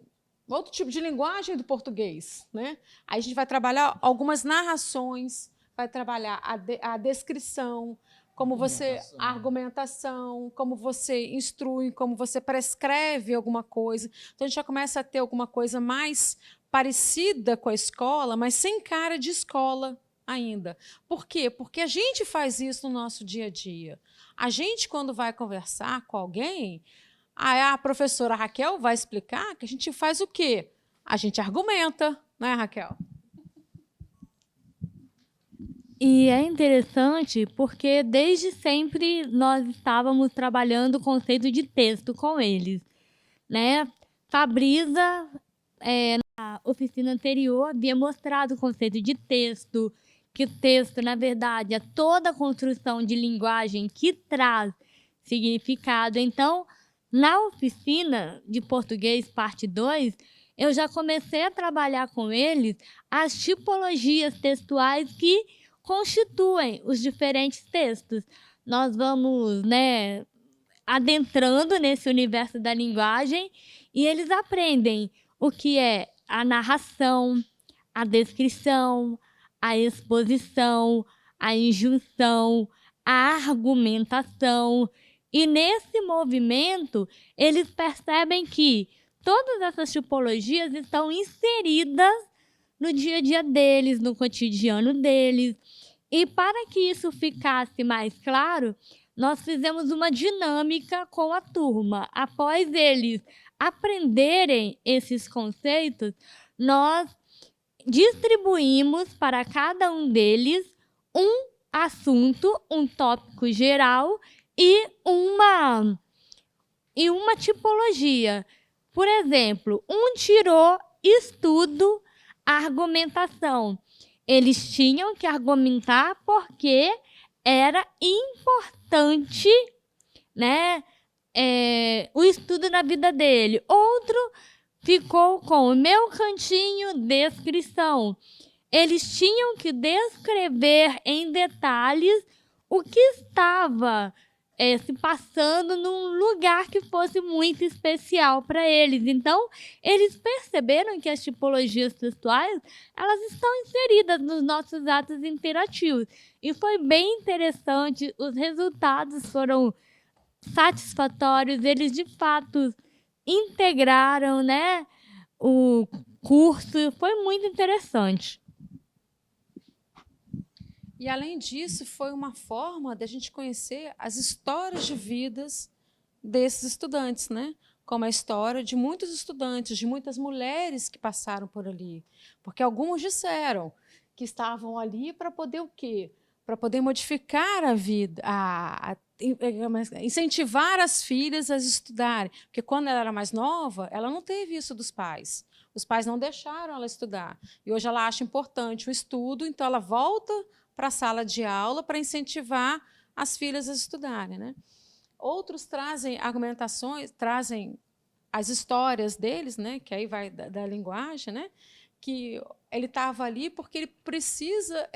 Outro tipo de linguagem do português, né? Aí a gente vai trabalhar algumas narrações, vai trabalhar a descrição, a argumentação, como você instrui, como você prescreve alguma coisa. Então, a gente já começa a ter alguma coisa mais parecida com a escola, mas sem cara de escola ainda. Por quê? Porque a gente faz isso no nosso dia a dia. A gente, quando vai conversar com alguém, a professora Raquel vai explicar que a gente faz o quê? A gente argumenta, não é, Raquel? E é interessante porque desde sempre nós estávamos trabalhando o conceito de texto com eles, né? Fabrícia, na oficina anterior, havia mostrado o conceito de texto, que o texto, na verdade, é toda a construção de linguagem que traz significado. Então, na oficina de português, parte 2, eu já comecei a trabalhar com eles as tipologias textuais que constituem os diferentes textos. Nós vamos, né, adentrando nesse universo da linguagem e eles aprendem o que é a narração, a descrição, a exposição, a injunção, a argumentação. E nesse movimento, eles percebem que todas essas tipologias estão inseridas no dia a dia deles, no cotidiano deles. E para que isso ficasse mais claro, nós fizemos uma dinâmica com a turma. Após eles aprenderem esses conceitos, nós distribuímos para cada um deles um assunto, um tópico geral e uma tipologia. Por exemplo, um tirou estudo, argumentação. Eles tinham que argumentar porque era importante, né, o estudo na vida dele. Outro ficou com o meu cantinho, descrição. Eles tinham que descrever em detalhes o que estava se passando num lugar que fosse muito especial para eles. Então, eles perceberam que as tipologias textuais elas estão inseridas nos nossos atos interativos. E foi bem interessante, os resultados foram satisfatórios, eles de fato integraram, né, o curso, foi muito interessante. E, além disso, foi uma forma de a gente conhecer as histórias de vidas desses estudantes, né? Como a história de muitos estudantes, de muitas mulheres que passaram por ali. Porque alguns disseram que estavam ali para poder o quê? Para poder modificar a vida, incentivar as filhas a estudarem. Porque, quando ela era mais nova, ela não teve isso dos pais. Os pais não deixaram ela estudar. E hoje ela acha importante o estudo, então ela volta para a sala de aula para incentivar as filhas a estudarem, né? Outros trazem argumentações, trazem as histórias deles, né? Que aí vai da linguagem, né? Que ele estava ali porque ele precisa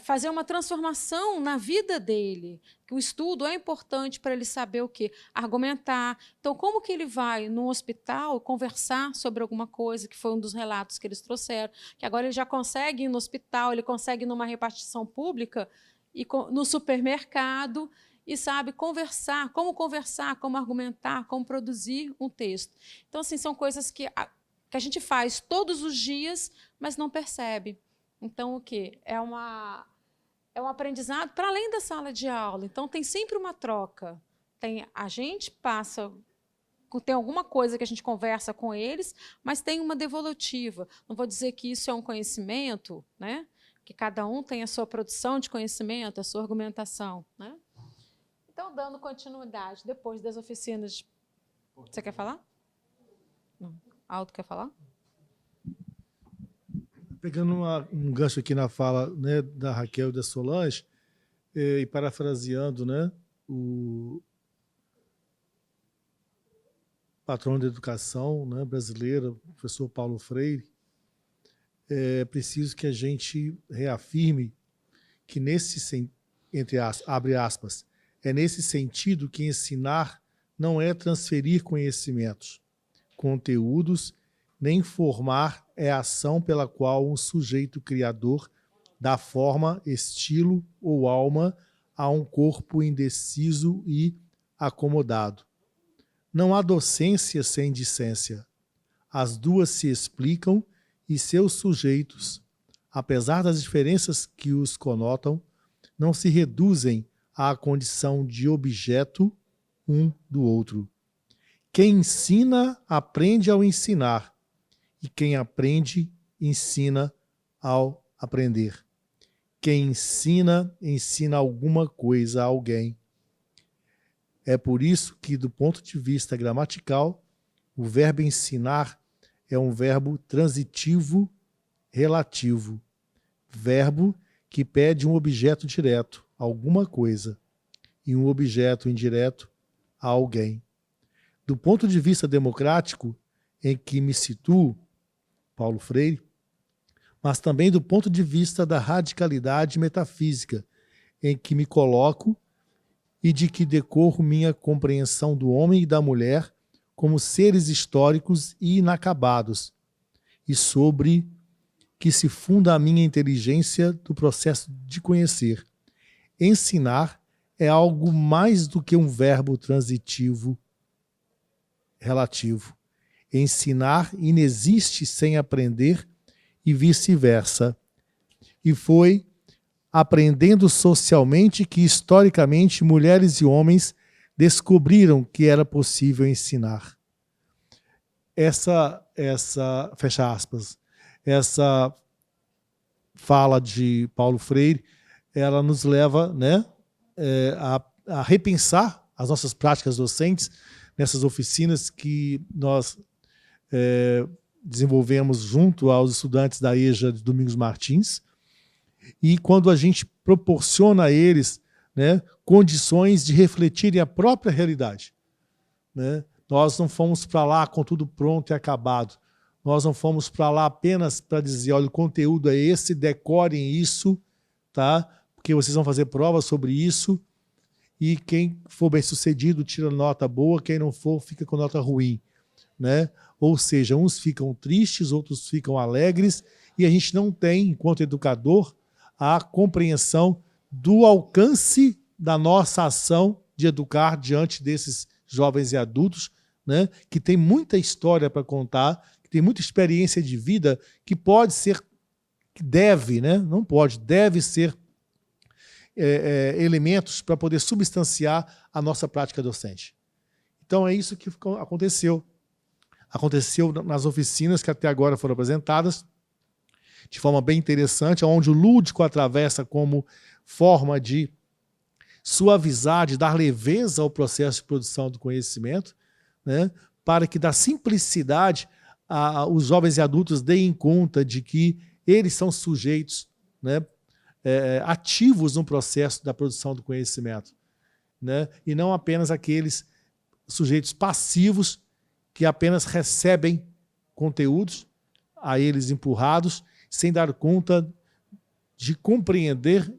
fazer uma transformação na vida dele, que o estudo é importante para ele saber o quê? Argumentar. Então, como que ele vai no hospital conversar sobre alguma coisa, que foi um dos relatos que eles trouxeram, que agora ele já consegue ir no hospital, ele consegue ir numa repartição pública, e no supermercado, e sabe conversar, como argumentar, como produzir um texto. Então, assim, são coisas que a gente faz todos os dias, mas não percebe. Então, o quê? É um aprendizado para além da sala de aula. Então, tem sempre uma troca. A gente passa, tem alguma coisa que a gente conversa com eles, mas tem uma devolutiva. Não vou dizer que isso é um conhecimento, né? Que cada um tem a sua produção de conhecimento, a sua argumentação, né? Então, dando continuidade, depois das oficinas... Você quer falar? Não. Aldo quer falar? Pegando um gancho aqui na fala, né, da Raquel e da Solange, e parafraseando, né, o patrão da educação, né, brasileira, o professor Paulo Freire, é preciso que a gente reafirme que abre aspas, é nesse sentido que ensinar não é transferir conhecimentos, conteúdos, nem formar é a ação pela qual um sujeito criador dá forma, estilo ou alma a um corpo indeciso e acomodado. Não há docência sem discência. As duas se explicam e seus sujeitos, apesar das diferenças que os conotam, não se reduzem à condição de objeto um do outro. Quem ensina, aprende ao ensinar. E quem aprende, ensina ao aprender. Quem ensina, ensina alguma coisa a alguém. É por isso que, do ponto de vista gramatical, o verbo ensinar é um verbo transitivo relativo. Verbo que pede um objeto direto, alguma coisa, e um objeto indireto a alguém. Do ponto de vista democrático, em que me situo, Paulo Freire, mas também do ponto de vista da radicalidade metafísica, em que me coloco e de que decorro minha compreensão do homem e da mulher como seres históricos e inacabados, e sobre que se funda a minha inteligência do processo de conhecer. Ensinar é algo mais do que um verbo transitivo relativo. Ensinar inexiste sem aprender e vice-versa. E foi aprendendo socialmente que, historicamente, mulheres e homens descobriram que era possível ensinar. Fecha aspas, essa fala de Paulo Freire, ela nos leva, né, a repensar as nossas práticas docentes nessas oficinas que nós desenvolvemos junto aos estudantes da EJA de Domingos Martins, e quando a gente proporciona a eles, né, condições de refletirem a própria realidade. Né? Nós não fomos para lá com tudo pronto e acabado. Nós não fomos para lá apenas para dizer, olha, o conteúdo é esse, decorem isso, tá? Porque vocês vão fazer provas sobre isso, e quem for bem-sucedido tira nota boa, quem não for fica com nota ruim. Né? Ou seja, uns ficam tristes, outros ficam alegres, e a gente não tem, enquanto educador, a compreensão do alcance da nossa ação de educar diante desses jovens e adultos, né, que tem muita história para contar, que tem muita experiência de vida, que pode ser, que deve, né, não pode, deve ser elementos para poder substanciar a nossa prática docente. Então é isso que aconteceu. Aconteceu nas oficinas que até agora foram apresentadas, de forma bem interessante, onde o lúdico atravessa como forma de suavizar, de dar leveza ao processo de produção do conhecimento, né, para que da simplicidade os jovens e adultos deem conta de que eles são sujeitos, né, ativos no processo da produção do conhecimento, né, e não apenas aqueles sujeitos passivos que apenas recebem conteúdos a eles empurrados, sem dar conta de compreender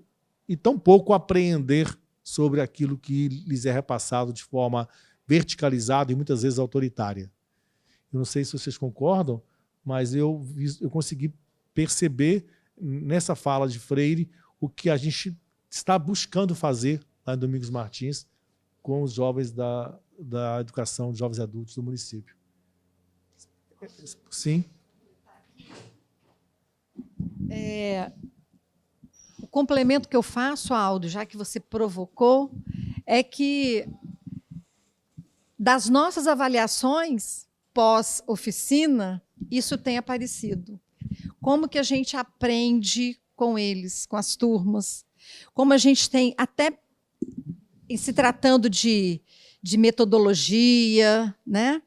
e tão pouco apreender sobre aquilo que lhes é repassado de forma verticalizada e muitas vezes autoritária. Eu não sei se vocês concordam, mas eu consegui perceber nessa fala de Freire o que a gente está buscando fazer lá em Domingos Martins com os jovens da educação de jovens e adultos do município. Sim. O complemento que eu faço, Aldo, já que você provocou, é que das nossas avaliações pós-oficina, isso tem aparecido. Como que a gente aprende com eles, com as turmas? Como a gente tem, até em se tratando de metodologia, né?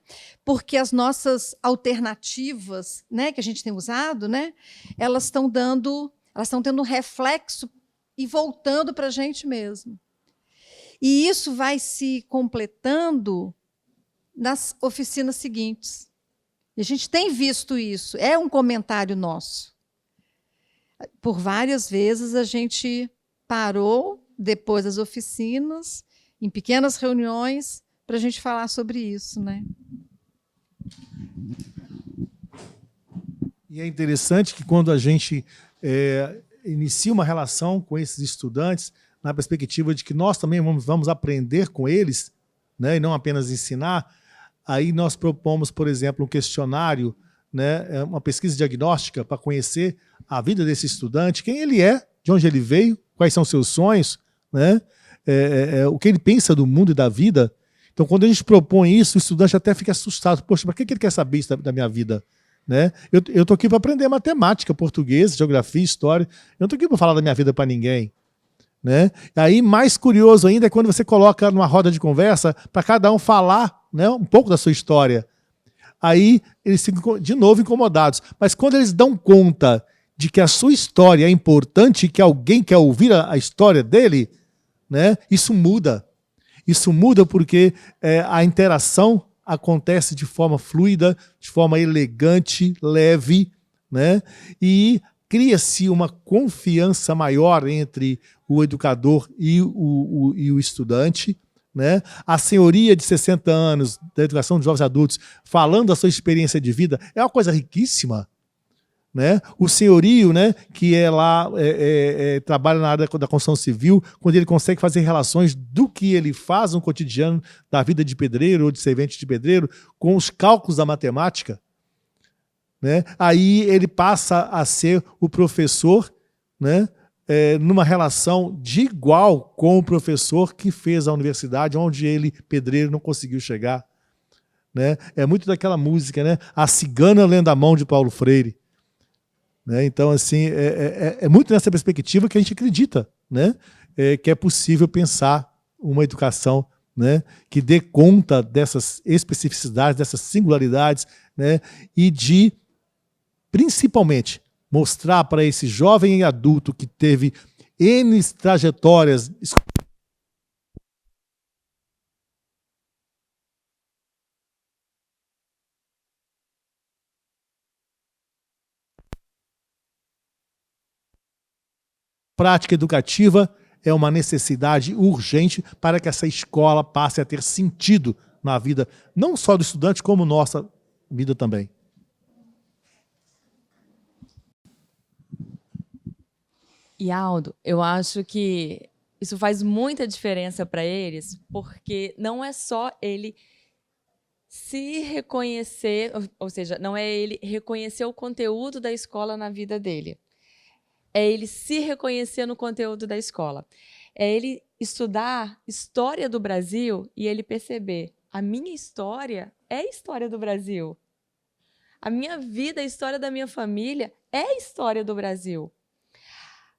Porque as nossas alternativas, né, que a gente tem usado, né, elas estão tendo um reflexo e voltando para a gente mesmo. E isso vai se completando nas oficinas seguintes. E a gente tem visto isso, é um comentário nosso. Por várias vezes a gente parou, depois das oficinas, em pequenas reuniões, para a gente falar sobre isso, né? E é interessante que quando a gente inicia uma relação com esses estudantes, na perspectiva de que nós também vamos aprender com eles, né, e não apenas ensinar, aí nós propomos, por exemplo, um questionário, né, uma pesquisa diagnóstica para conhecer a vida desse estudante, quem ele é, de onde ele veio, quais são seus sonhos, né, o que ele pensa do mundo e da vida. Então, quando a gente propõe isso, o estudante até fica assustado. Poxa, para que ele quer saber isso da minha vida? Né? Eu estou aqui para aprender matemática, português, geografia, história. Eu não estou aqui para falar da minha vida para ninguém. Né? Aí, mais curioso ainda é quando você coloca numa roda de conversa para cada um falar, né, um pouco da sua história. Aí eles ficam de novo incomodados. Mas quando eles dão conta de que a sua história é importante, que alguém quer ouvir a história dele, né, isso muda. Isso muda porque a interação acontece de forma fluida, de forma elegante, leve, né? E cria-se uma confiança maior entre o educador e o estudante. Né? A senhoria de 60 anos da educação de jovens adultos falando da sua experiência de vida é uma coisa riquíssima. Né? O senhorio, né, que trabalha na área da construção civil, quando ele consegue fazer relações do que ele faz no cotidiano da vida de pedreiro ou de servente de pedreiro com os cálculos da matemática, né? Aí ele passa a ser o professor, né, numa relação de igual com o professor que fez a universidade, onde ele, pedreiro, não conseguiu chegar. Né? É muito daquela música, né? A Cigana lendo a mão de Paulo Freire. Né? Então, assim, é muito nessa perspectiva que a gente acredita, né? Que é possível pensar uma educação, né, que dê conta dessas especificidades, dessas singularidades, né, e de, principalmente, mostrar para esse jovem e adulto que teve N trajetórias prática educativa é uma necessidade urgente para que essa escola passe a ter sentido na vida, não só do estudante, como nossa vida também. E, Aldo, eu acho que isso faz muita diferença para eles, porque não é só ele se reconhecer, ou seja, não é ele reconhecer o conteúdo da escola na vida dele. É ele se reconhecer no conteúdo da escola. É ele estudar história do Brasil e ele perceber, a minha história é a história do Brasil. A minha vida, a história da minha família é a história do Brasil.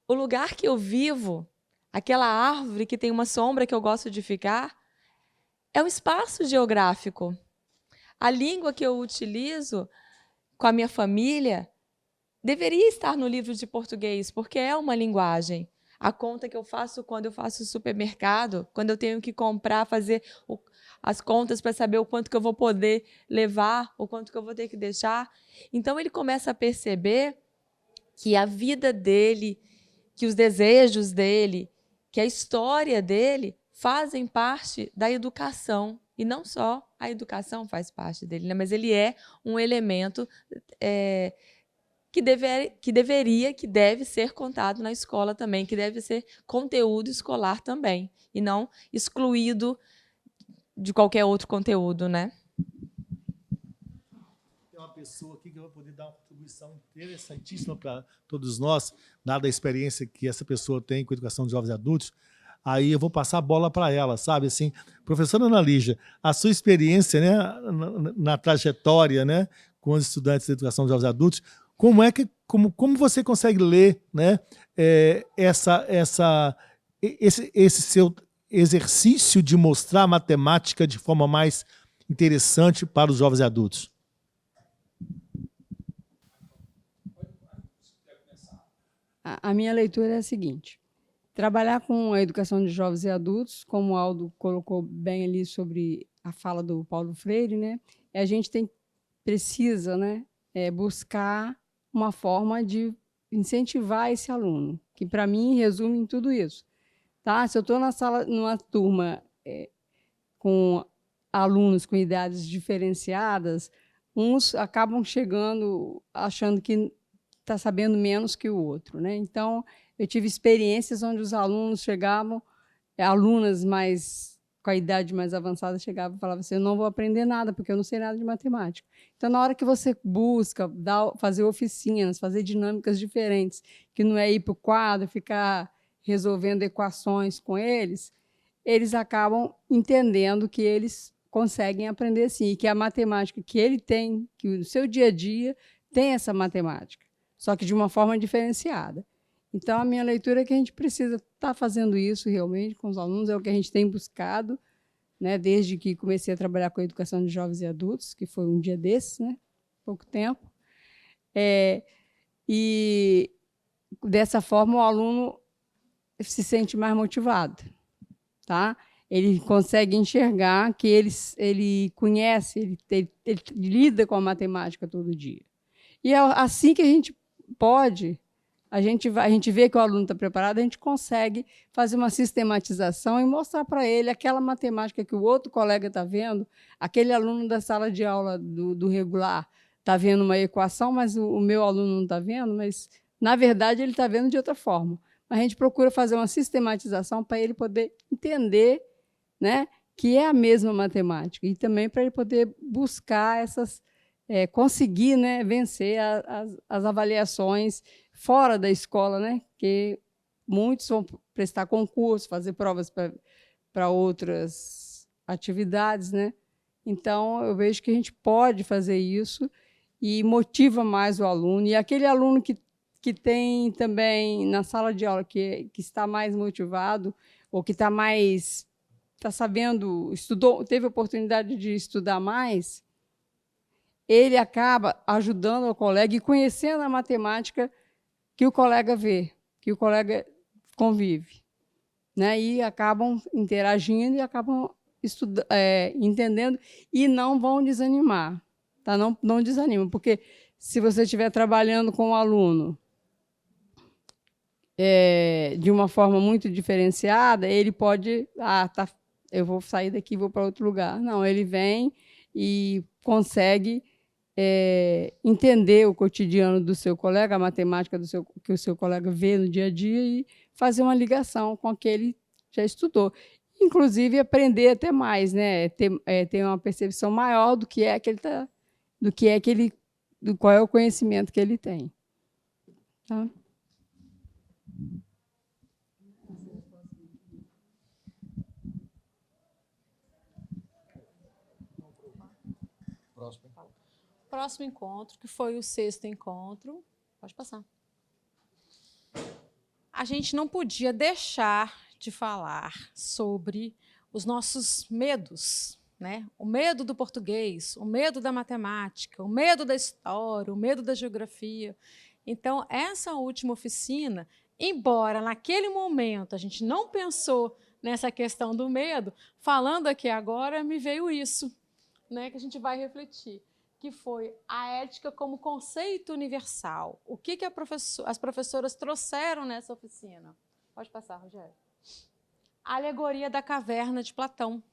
O lugar que eu vivo, aquela árvore que tem uma sombra que eu gosto de ficar, é um espaço geográfico. A língua que eu utilizo com a minha família deveria estar no livro de português, porque é uma linguagem. A conta que eu faço quando eu faço supermercado, quando eu tenho que comprar, fazer as contas para saber o quanto que eu vou poder levar, o quanto que eu vou ter que deixar. Então, ele começa a perceber que a vida dele que os desejos dele, que a história dele fazem parte da educação. E não só a educação faz parte dele, né? Mas ele é um elemento que deve ser contado na escola também, que deve ser conteúdo escolar também, e não excluído de qualquer outro conteúdo, né? Tem uma pessoa aqui que vai poder dar uma contribuição interessantíssima para todos nós, dada a experiência que essa pessoa tem com a educação de jovens e adultos. Aí eu vou passar a bola para ela, sabe? Assim, professora Ana Lígia, a sua experiência, né, na trajetória, né, com os estudantes de educação de jovens e adultos, como você consegue ler, né, esse seu exercício de mostrar a matemática de forma mais interessante para os jovens e adultos? A minha leitura é a seguinte: trabalhar com a educação de jovens e adultos, como o Aldo colocou bem ali sobre a fala do Paulo Freire, né, a gente precisa, né, buscar uma forma de incentivar esse aluno, que para mim resume em tudo isso. Tá? Se eu estou numa turma com alunos com idades diferenciadas, uns acabam chegando achando que está sabendo menos que o outro, né? Então, eu tive experiências onde os alunos chegavam, alunas com a idade mais avançada chegavam e falavam assim: eu não vou aprender nada, porque eu não sei nada de matemática. Então, na hora que você busca fazer oficinas, fazer dinâmicas diferentes, que não é ir para o quadro, ficar resolvendo equações com eles, eles acabam entendendo que eles conseguem aprender sim, e que a matemática que ele tem, que o seu dia a dia tem essa matemática, só que de uma forma diferenciada. Então, a minha leitura é que a gente precisa estar fazendo isso realmente com os alunos, é o que a gente tem buscado, né, desde que comecei a trabalhar com a educação de jovens e adultos, que foi um dia desses, né, pouco tempo. E, dessa forma, o aluno se sente mais motivado. Tá? Ele consegue enxergar que ele conhece, ele lida com a matemática todo dia. E é assim que a gente pode, a gente vê que o aluno está preparado, a gente consegue fazer uma sistematização e mostrar para ele aquela matemática que o outro colega está vendo, aquele aluno da sala de aula do regular está vendo uma equação, mas o meu aluno não está vendo, mas, na verdade, ele está vendo de outra forma. A gente procura fazer uma sistematização para ele poder entender, né, que é a mesma matemática, e também para ele poder buscar conseguir, né, vencer as avaliações fora da escola, né, que muitos vão prestar concurso, fazer provas para outras atividades, né? Então, eu vejo que a gente pode fazer isso e motiva mais o aluno. E aquele aluno que tem também na sala de aula, que está mais motivado, ou que está sabendo, teve a oportunidade de estudar mais, ele acaba ajudando o colega e conhecendo a matemática que o colega vê, que o colega convive, né? E acabam interagindo e acabam entendendo e não vão desanimar. Tá? Não desanimam, porque se você estiver trabalhando com o aluno de uma forma muito diferenciada, ele pode, eu vou sair daqui e vou para outro lugar. Não, ele vem e consegue entender o cotidiano do seu colega, a matemática que o seu colega vê no dia a dia e fazer uma ligação com aquele que já estudou. Inclusive, aprender até mais, né? Ter uma percepção maior do qual é o conhecimento que ele tem. Tá? Próximo encontro, que foi o 6º encontro. Pode passar. A gente não podia deixar de falar sobre os nossos medos, né? O medo do português, o medo da matemática, o medo da história, o medo da geografia. Então, essa última oficina, embora naquele momento a gente não pensou nessa questão do medo, falando aqui agora, me veio isso, né, que a gente vai refletir. que foi a ética como conceito universal. O que as professoras trouxeram nessa oficina? Pode passar, Rogério. A alegoria da caverna de Platão.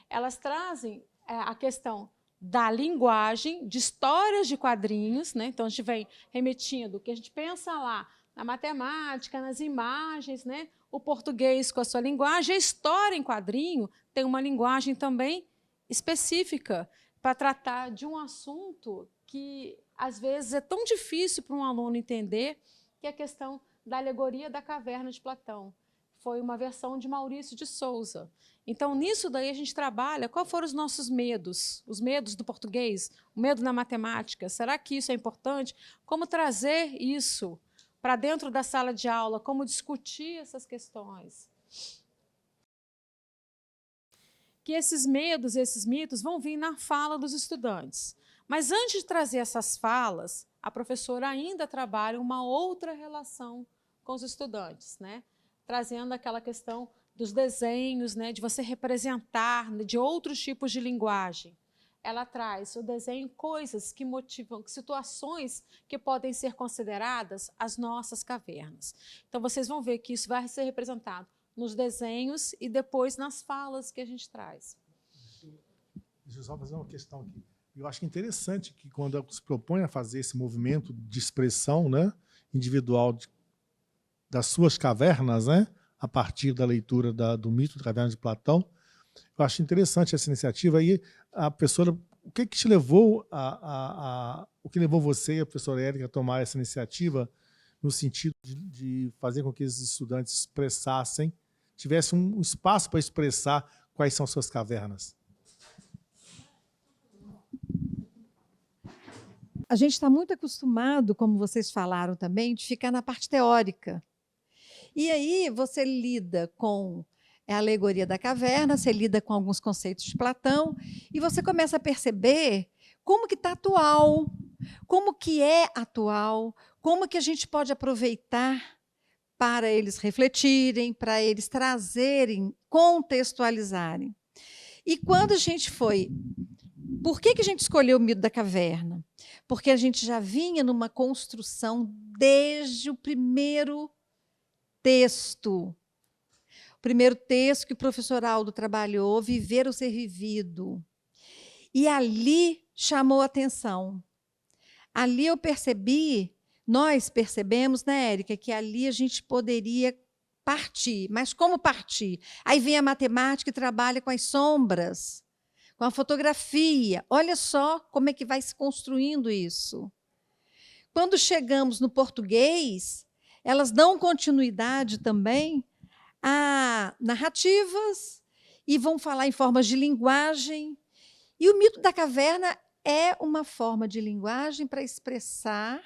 Elas trazem a questão da linguagem, de histórias de quadrinhos, né? Então, a gente vem remetindo o que a gente pensa lá na matemática, nas imagens, né? O português com a sua linguagem. A história em quadrinho tem uma linguagem também específica para tratar de um assunto que, às vezes, é tão difícil para um aluno entender, que é a questão da alegoria da caverna de Platão. Foi uma versão de Maurício de Souza. Então, nisso daí a gente trabalha quais foram os nossos medos, os medos do português, o medo na matemática. Será que isso é importante? Como trazer isso para dentro da sala de aula? Como discutir essas questões? Que esses medos, esses mitos vão vir na fala dos estudantes. Mas antes de trazer essas falas, a professora ainda trabalha uma outra relação com os estudantes, né? Trazendo aquela questão dos desenhos, né? De você representar, de outros tipos de linguagem. Ela traz o desenho coisas que motivam, situações que podem ser consideradas as nossas cavernas. Então, vocês vão ver que isso vai ser representado nos desenhos e depois nas falas que a gente traz. Deixa eu só fazer uma questão aqui. Eu acho interessante que quando se propõe a fazer esse movimento de expressão, né, individual das suas cavernas, né, a partir da leitura do mito da caverna de Platão, eu acho interessante essa iniciativa. Aí a professora, o que te levou o que levou você e a professora Érica a tomar essa iniciativa no sentido de fazer com que esses estudantes expressassem, tivessem um espaço para expressar quais são suas cavernas? A gente está muito acostumado, como vocês falaram também, de ficar na parte teórica. E aí você lida com a alegoria da caverna, você lida com alguns conceitos de Platão, e você começa a perceber como que está atual, como que é atual, como que a gente pode aproveitar para eles refletirem, para eles trazerem, contextualizarem. E quando a gente foi... Por que a gente escolheu o mito da caverna? Porque a gente já vinha numa construção desde o primeiro texto. O primeiro texto que o professor Aldo trabalhou, Viver ou Ser Vivido. E ali chamou a atenção. Ali eu percebi, nós percebemos, né, Érica, que ali a gente poderia partir. Mas como partir? Aí vem a matemática e trabalha com as sombras, com a fotografia. Olha só como é que vai se construindo isso. Quando chegamos no português, elas dão continuidade também a narrativas e vão falar em formas de linguagem. E o mito da caverna é uma forma de linguagem para expressar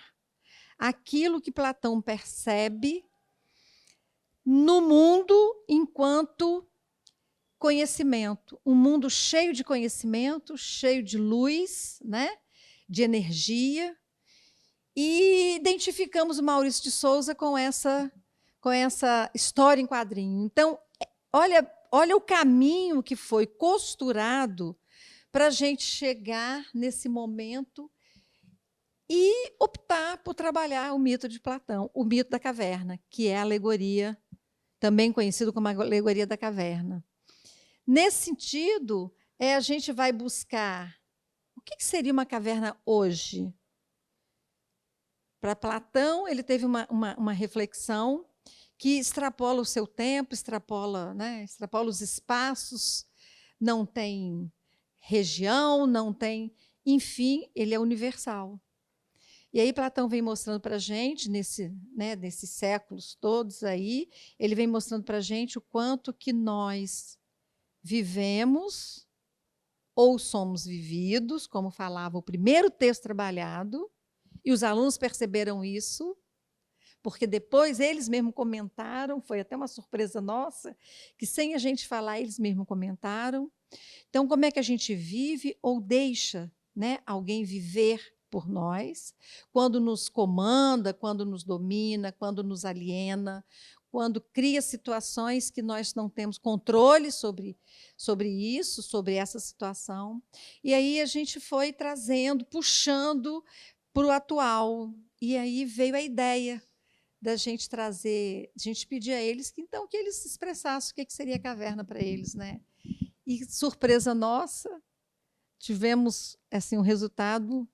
aquilo que Platão percebe no mundo enquanto conhecimento, um mundo cheio de conhecimento, cheio de luz, né? De energia, e identificamos o Maurício de Souza com essa história em quadrinho. Então, olha o caminho que foi costurado para a gente chegar nesse momento e optar por trabalhar o mito de Platão, o mito da caverna, que é a alegoria, também conhecido como a alegoria da caverna. Nesse sentido, a gente vai buscar o que seria uma caverna hoje. Para Platão, ele teve uma reflexão que extrapola o seu tempo, extrapola os espaços, não tem região, não tem... Enfim, ele é universal. E aí Platão vem mostrando para a gente, nesses séculos todos aí, ele vem mostrando para a gente o quanto que nós vivemos ou somos vividos, como falava o primeiro texto trabalhado, e os alunos perceberam isso, porque depois eles mesmos comentaram, foi até uma surpresa nossa, que sem a gente falar, eles mesmos comentaram. Então, como é que a gente vive ou deixa, né, alguém viver por nós, quando nos comanda, quando nos domina, quando nos aliena, quando cria situações que nós não temos controle sobre isso, sobre essa situação. E aí a gente foi trazendo, puxando para o atual. E aí veio a ideia da gente trazer, a gente pedir a eles que então que eles expressassem o que seria caverna para eles, né? E surpresa nossa, tivemos assim um resultado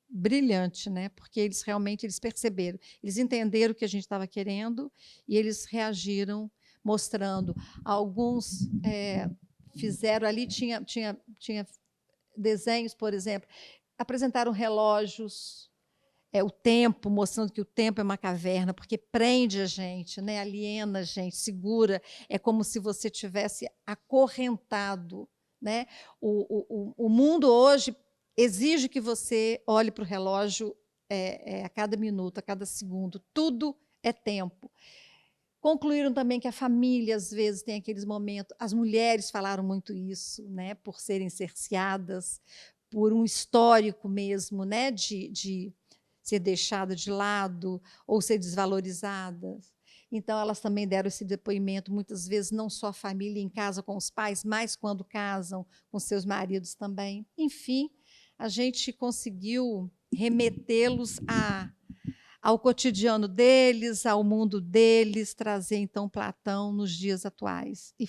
brilhante, né? Porque eles realmente perceberam, eles entenderam o que a gente estava querendo e eles reagiram, mostrando. Alguns fizeram ali, tinha desenhos, por exemplo, apresentaram relógios, o tempo, mostrando que o tempo é uma caverna, porque prende a gente, né? Aliena a gente, segura, é como se você tivesse acorrentado, né? O mundo hoje exige que você olhe para o relógio a cada minuto, a cada segundo, tudo é tempo. Concluíram também que a família, às vezes, tem aqueles momentos, as mulheres falaram muito isso, né? Por serem cerceadas, por um histórico mesmo, né? de ser deixada de lado ou ser desvalorizadas. Então, elas também deram esse depoimento, muitas vezes, não só a família em casa com os pais, mas quando casam com seus maridos também. Enfim, a gente conseguiu remetê-los ao cotidiano deles, ao mundo deles, trazer, então, Platão nos dias atuais. E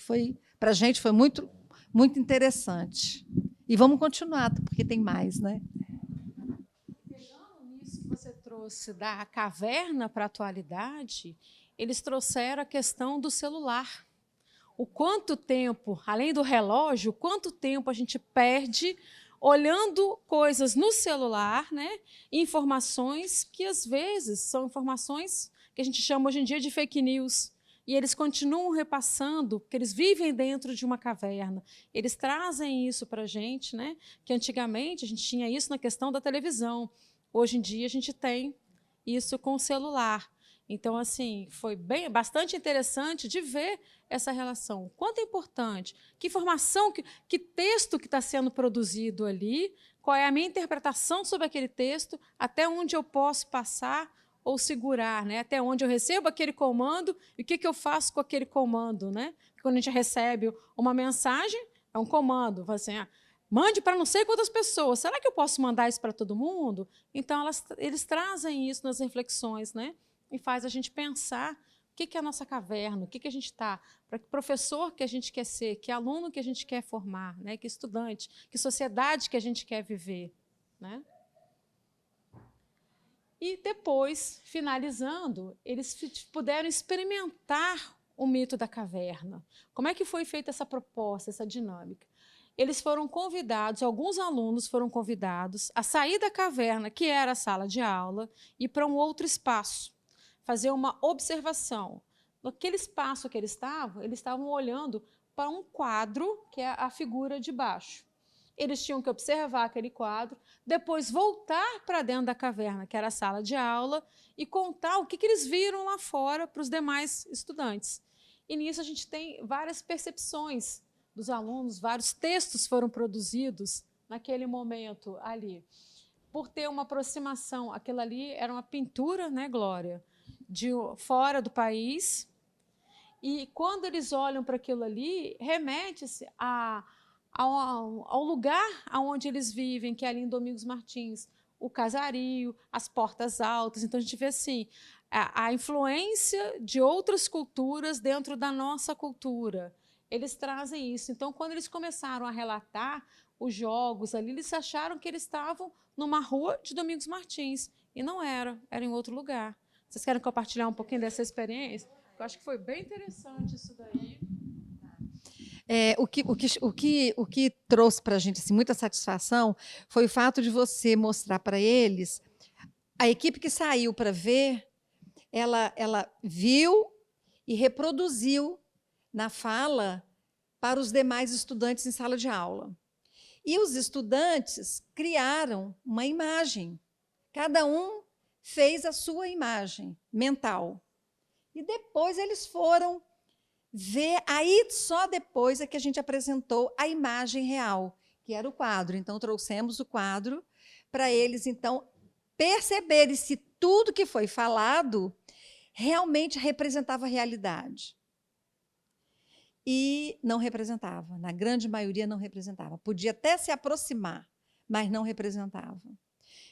para a gente foi muito, muito interessante. E vamos continuar, porque tem mais, né? Isso que você trouxe da caverna para a atualidade, eles trouxeram a questão do celular. O quanto tempo, além do relógio, quanto tempo a gente perde olhando coisas no celular, né? Informações que, às vezes, são informações que a gente chama hoje em dia de fake news. E eles continuam repassando, porque eles vivem dentro de uma caverna. Eles trazem isso para a gente, né? Que antigamente a gente tinha isso na questão da televisão. Hoje em dia a gente tem isso com o celular. Então, assim, foi bastante interessante de ver essa relação. Quanto é importante, que informação, que texto que está sendo produzido ali, qual é a minha interpretação sobre aquele texto, até onde eu posso passar ou segurar, né? Até onde eu recebo aquele comando e o que eu faço com aquele comando, né? Quando a gente recebe uma mensagem, é um comando, assim, mande para não sei quantas pessoas. Será que eu posso mandar isso para todo mundo? Então, eles trazem isso nas reflexões, né? E faz a gente pensar o que é a nossa caverna, o que a gente está, para que professor que a gente quer ser, que aluno que a gente quer formar, né? Que estudante, que sociedade que a gente quer viver, né? E depois, finalizando, eles puderam experimentar o mito da caverna. Como é que foi feita essa proposta, essa dinâmica? Eles foram convidados, alguns alunos foram convidados a sair da caverna, que era a sala de aula, e para um outro espaço, fazer uma observação. Naquele espaço que eles estavam olhando para um quadro, que é a figura de baixo. Eles tinham que observar aquele quadro, depois voltar para dentro da caverna, que era a sala de aula, e contar o que eles viram lá fora para os demais estudantes. E nisso a gente tem várias percepções dos alunos, vários textos foram produzidos naquele momento ali. Por ter uma aproximação, aquilo ali era uma pintura, né, Glória, de fora do país, e quando eles olham para aquilo ali, remete-se ao lugar onde eles vivem, que é ali em Domingos Martins, o casario, as portas altas. Então, a gente vê assim, a influência de outras culturas dentro da nossa cultura. Eles trazem isso. Então, quando eles começaram a relatar os jogos ali, eles acharam que eles estavam numa rua de Domingos Martins. E não era em outro lugar. Vocês querem compartilhar um pouquinho dessa experiência? Eu acho que foi bem interessante isso daí. O que trouxe para a gente assim, muita satisfação foi o fato de você mostrar para eles, a equipe que saiu para ver, ela viu e reproduziu na fala para os demais estudantes em sala de aula. E os estudantes criaram uma imagem. Cada um fez a sua imagem mental. E depois eles foram ver, aí só depois é que a gente apresentou a imagem real, que era o quadro. Então, trouxemos o quadro para eles, então, perceberem se tudo que foi falado realmente representava a realidade. E não representava, na grande maioria não representava. Podia até se aproximar, mas não representava.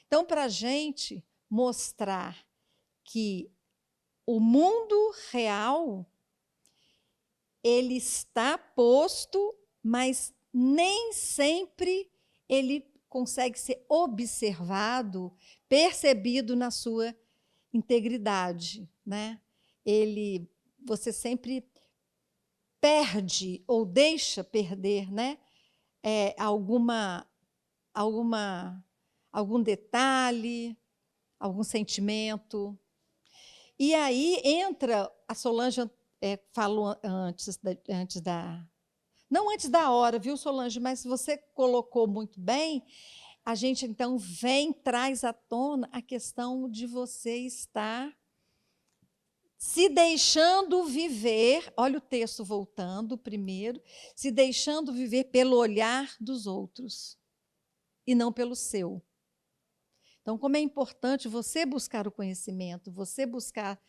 Então, para a gente mostrar que o mundo real ele está posto, mas nem sempre ele consegue ser observado, percebido na sua integridade, né? Você sempre perde ou deixa perder, né? Algum detalhe, algum sentimento. E aí entra, a Solange falou não antes da hora, viu, Solange, mas você colocou muito bem, a gente então traz à tona a questão de você estar se deixando viver, olha o texto voltando primeiro, se deixando viver pelo olhar dos outros e não pelo seu. Então, como é importante você buscar o conhecimento, você buscar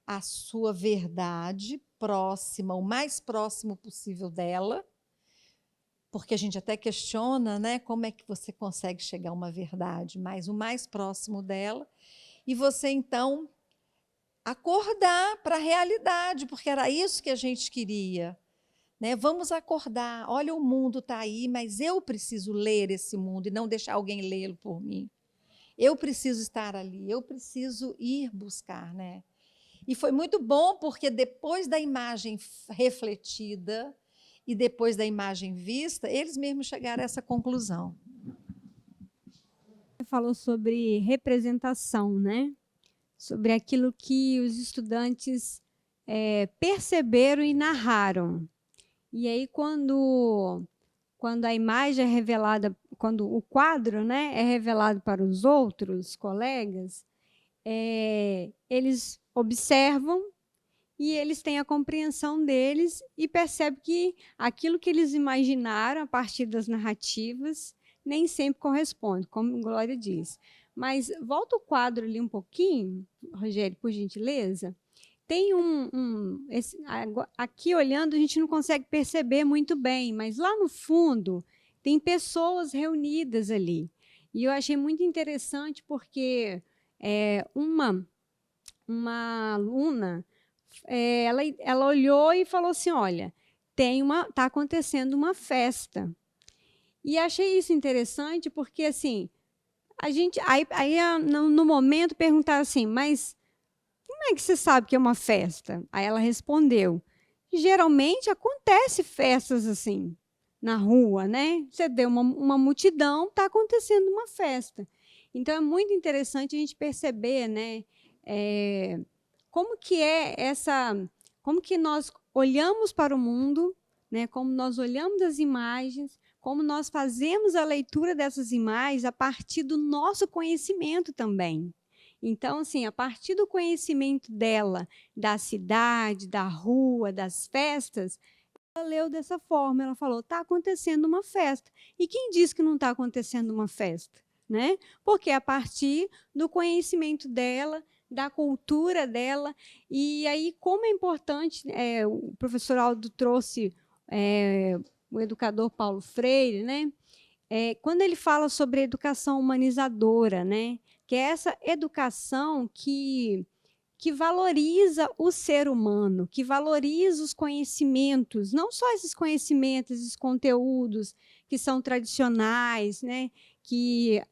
a sua verdade próxima, o mais próximo possível dela, porque a gente até questiona, né, como é que você consegue chegar a uma verdade, mas o mais próximo dela, e você, então, acordar para a realidade, porque era isso que a gente queria. Né? Vamos acordar, olha, o mundo está aí, mas eu preciso ler esse mundo e não deixar alguém lê-lo por mim. Eu preciso estar ali, eu preciso ir buscar. Né? E foi muito bom, porque depois da imagem refletida e depois da imagem vista, eles mesmos chegaram a essa conclusão. Você falou sobre representação, né? Sobre aquilo que os estudantes perceberam e narraram. E aí, quando a imagem é revelada, quando o quadro, né, é revelado para os outros colegas, eles observam e eles têm a compreensão deles e percebem que aquilo que eles imaginaram a partir das narrativas nem sempre corresponde, como Glória diz. Mas volta o quadro ali um pouquinho, Rogério, por gentileza. Tem aqui olhando a gente não consegue perceber muito bem, mas lá no fundo tem pessoas reunidas ali. E eu achei muito interessante porque uma aluna ela olhou e falou assim, olha, está acontecendo uma festa. E achei isso interessante porque assim a gente no momento perguntaram assim, mas como é que você sabe que é uma festa? Aí ela respondeu, geralmente acontece festas assim na rua, né? Você vê uma multidão, está acontecendo uma festa. Então é muito interessante a gente perceber, né? Como que nós olhamos para o mundo, né? Como nós olhamos as imagens, como nós fazemos a leitura dessas imagens a partir do nosso conhecimento também. Então, assim, a partir do conhecimento dela, da cidade, da rua, das festas, ela leu dessa forma, ela falou, está acontecendo uma festa. E quem diz que não está acontecendo uma festa? Né? Porque é a partir do conhecimento dela, da cultura dela, e aí como é importante, o professor Aldo trouxe o educador Paulo Freire, né? Quando ele fala sobre educação humanizadora, né? Que é essa educação que valoriza o ser humano, que valoriza os conhecimentos, não só esses conhecimentos, esses conteúdos que são tradicionais, né? Que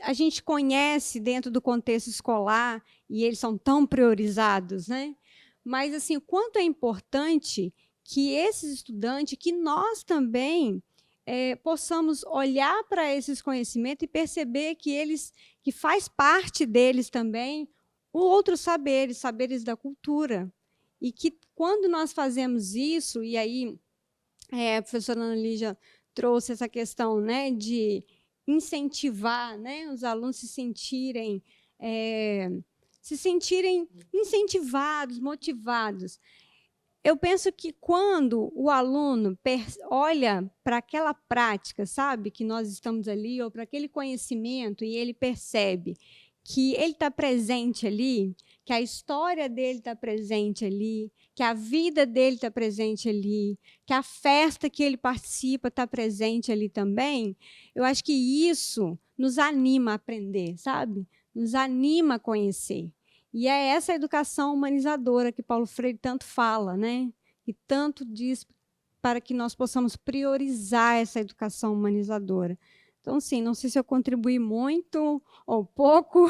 a gente conhece dentro do contexto escolar e eles são tão priorizados, né? Mas assim, o quanto é importante que esses estudantes, que nós também possamos olhar para esses conhecimentos e perceber que faz parte deles também outros saberes, saberes da cultura. E que quando nós fazemos isso, e aí a professora Ana Lígia trouxe essa questão, né, de incentivar, né, os alunos se sentirem incentivados, motivados. Eu penso que quando o aluno olha para aquela prática, sabe, que nós estamos ali, ou para aquele conhecimento, e ele percebe que ele está presente ali, que a história dele está presente ali, que a vida dele está presente ali, que a festa que ele participa está presente ali também, eu acho que isso nos anima a aprender, sabe? Nos anima a conhecer. E é essa educação humanizadora que Paulo Freire tanto fala, né? E tanto diz para que nós possamos priorizar essa educação humanizadora. Então, sim, não sei se eu contribuí muito ou pouco,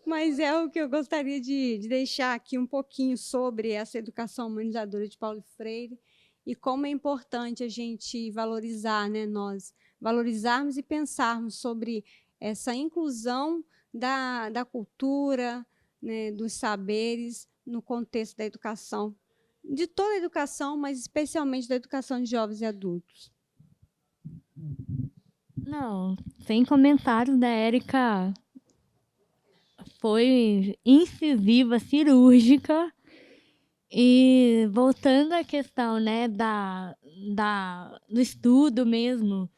mas é o que eu gostaria de deixar aqui um pouquinho sobre essa educação humanizadora de Paulo Freire e como é importante a gente valorizar, né, nós valorizarmos e pensarmos sobre essa inclusão da cultura, né, dos saberes no contexto da educação, de toda a educação, mas especialmente da educação de jovens e adultos. Não, sem comentários da Érica. Foi incisiva, cirúrgica. E voltando à questão, né, do estudo mesmo,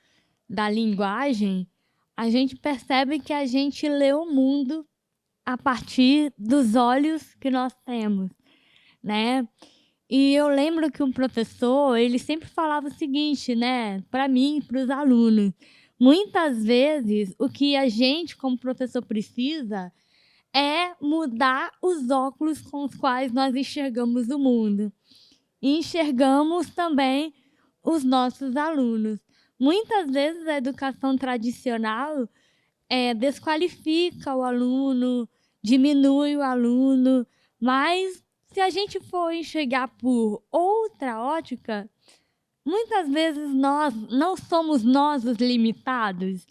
da linguagem, a gente percebe que a gente lê o mundo a partir dos olhos que nós temos, né? E eu lembro que um professor, ele sempre falava o seguinte, né, para mim e para os alunos. Muitas vezes, o que a gente, como professor, precisa é mudar os óculos com os quais nós enxergamos o mundo. E enxergamos também os nossos alunos. Muitas vezes, a educação tradicional desqualifica o aluno, diminui o aluno, mas se a gente for enxergar por outra ótica, muitas vezes nós não somos nós os limitados,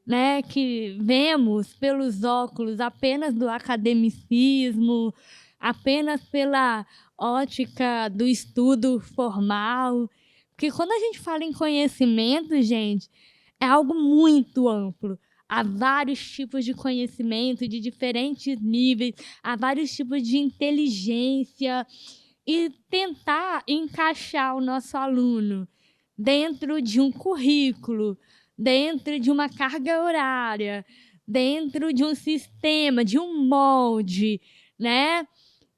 né, que vemos pelos óculos apenas do academicismo, apenas pela ótica do estudo formal. Porque quando a gente fala em conhecimento, gente, é algo muito amplo. Há vários tipos de conhecimento, de diferentes níveis, há vários tipos de inteligência. E tentar encaixar o nosso aluno dentro de um currículo, dentro de uma carga horária, dentro de um sistema, de um molde, né?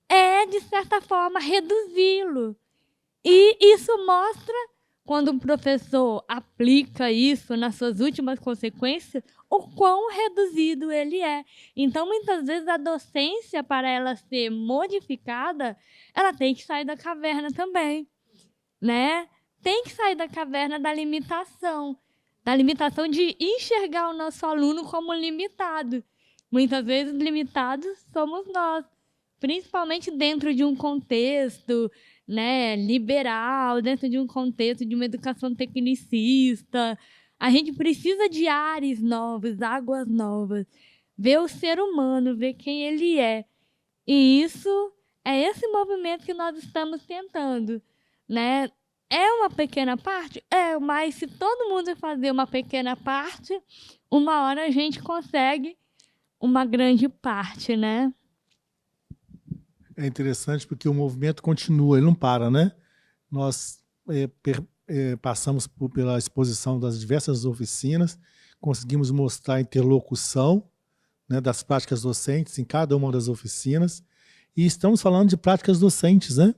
É, de certa forma, reduzi-lo. E isso mostra, quando um professor aplica isso nas suas últimas consequências, o quão reduzido ele é. Então, muitas vezes, a docência, para ela ser modificada, ela tem que sair da caverna também, né? Tem que sair da caverna da limitação de enxergar o nosso aluno como limitado. Muitas vezes, limitados somos nós, principalmente dentro de um contexto, né, liberal, dentro de um contexto de uma educação tecnicista. A gente precisa de ares novos, águas novas, ver o ser humano, ver quem ele é. E isso é esse movimento que nós estamos tentando, né? É uma pequena parte? É, mas se todo mundo fazer uma pequena parte, uma hora a gente consegue uma grande parte, né? É interessante porque o movimento continua, ele não para, né? Nós passamos pela exposição das diversas oficinas, conseguimos mostrar a interlocução, né, das práticas docentes em cada uma das oficinas, e estamos falando de práticas docentes, né?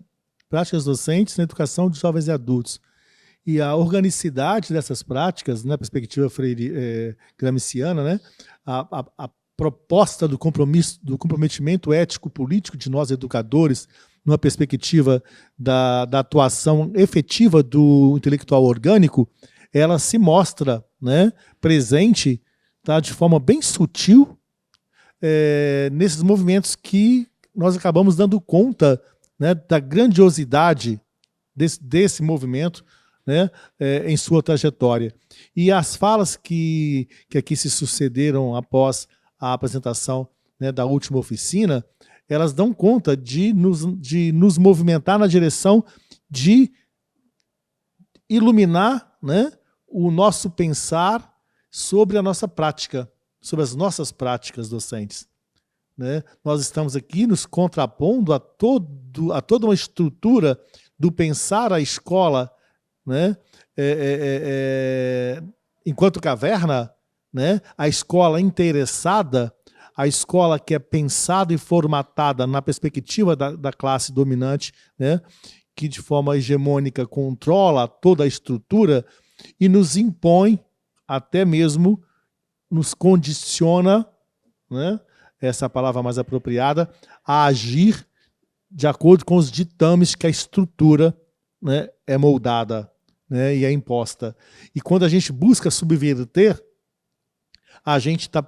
Práticas docentes na educação de jovens e adultos. E a organicidade dessas práticas, na perspectiva gramsciana, né, a proposta do comprometimento ético-político de nós educadores, numa perspectiva da atuação efetiva do intelectual orgânico, ela se mostra, né, presente, tá, de forma bem sutil nesses movimentos que nós acabamos dando conta, né, da grandiosidade desse movimento, né, em sua trajetória. E as falas que aqui se sucederam após a apresentação, né, da última oficina, elas dão conta de nos movimentar na direção de iluminar, né, o nosso pensar sobre a nossa prática, sobre as nossas práticas docentes, né? Nós estamos aqui nos contrapondo a toda uma estrutura do pensar a escola, né, enquanto caverna, né, a escola interessada, a escola que é pensada e formatada na perspectiva da classe dominante, né, que de forma hegemônica controla toda a estrutura e nos impõe, até mesmo nos condiciona, né, essa é a palavra mais apropriada, a agir de acordo com os ditames que a estrutura, né, é moldada, né, e é imposta. E quando a gente busca subverter, a gente está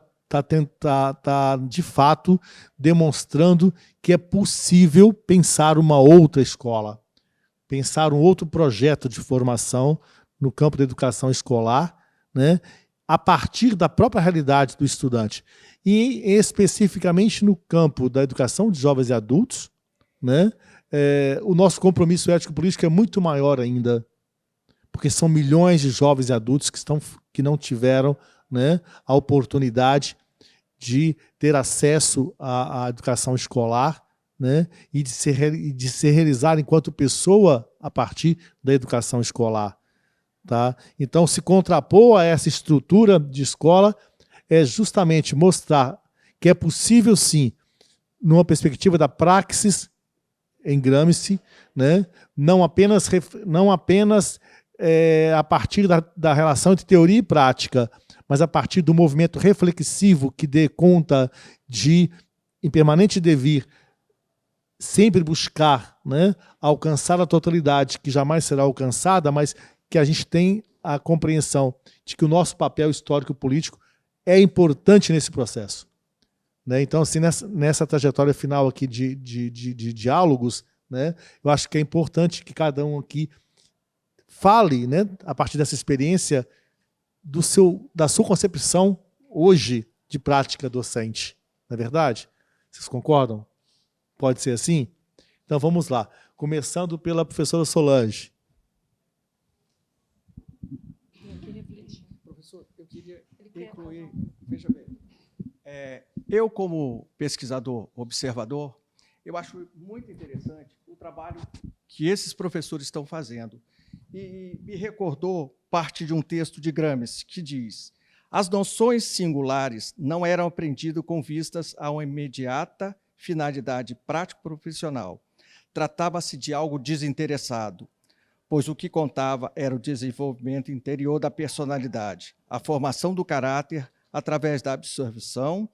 de fato demonstrando que é possível pensar uma outra escola, pensar um outro projeto de formação no campo da educação escolar, né, a partir da própria realidade do estudante. E especificamente no campo da educação de jovens e adultos, né, o nosso compromisso ético-político é muito maior ainda, porque são milhões de jovens e adultos que não tiveram, né, a oportunidade de ter acesso à educação escolar, né, e de se realizar enquanto pessoa a partir da educação escolar. Tá? Então, se contrapor a essa estrutura de escola é justamente mostrar que é possível, sim, numa perspectiva da praxis em Gramsci, né, não apenas a partir da relação entre teoria e prática, mas a partir do movimento reflexivo que dê conta de, em permanente devir, sempre buscar, né, alcançar a totalidade que jamais será alcançada, mas que a gente tem a compreensão de que o nosso papel histórico-político é importante nesse processo. Né? Então, assim, nessa trajetória final aqui de diálogos, né, eu acho que é importante que cada um aqui fale, né, a partir dessa experiência, da sua concepção hoje de prática docente. Não é verdade? Vocês concordam? Pode ser assim? Então vamos lá. Começando pela professora Solange. Professor, eu queria incluir, veja bem, eu como pesquisador, observador, eu acho muito interessante o trabalho que esses professores estão fazendo. E me recordou parte de um texto de Gramsci, que diz: as noções singulares não eram aprendidas com vistas a uma imediata finalidade prático-profissional. Tratava-se de algo desinteressado, pois o que contava era o desenvolvimento interior da personalidade, a formação do caráter através da absorção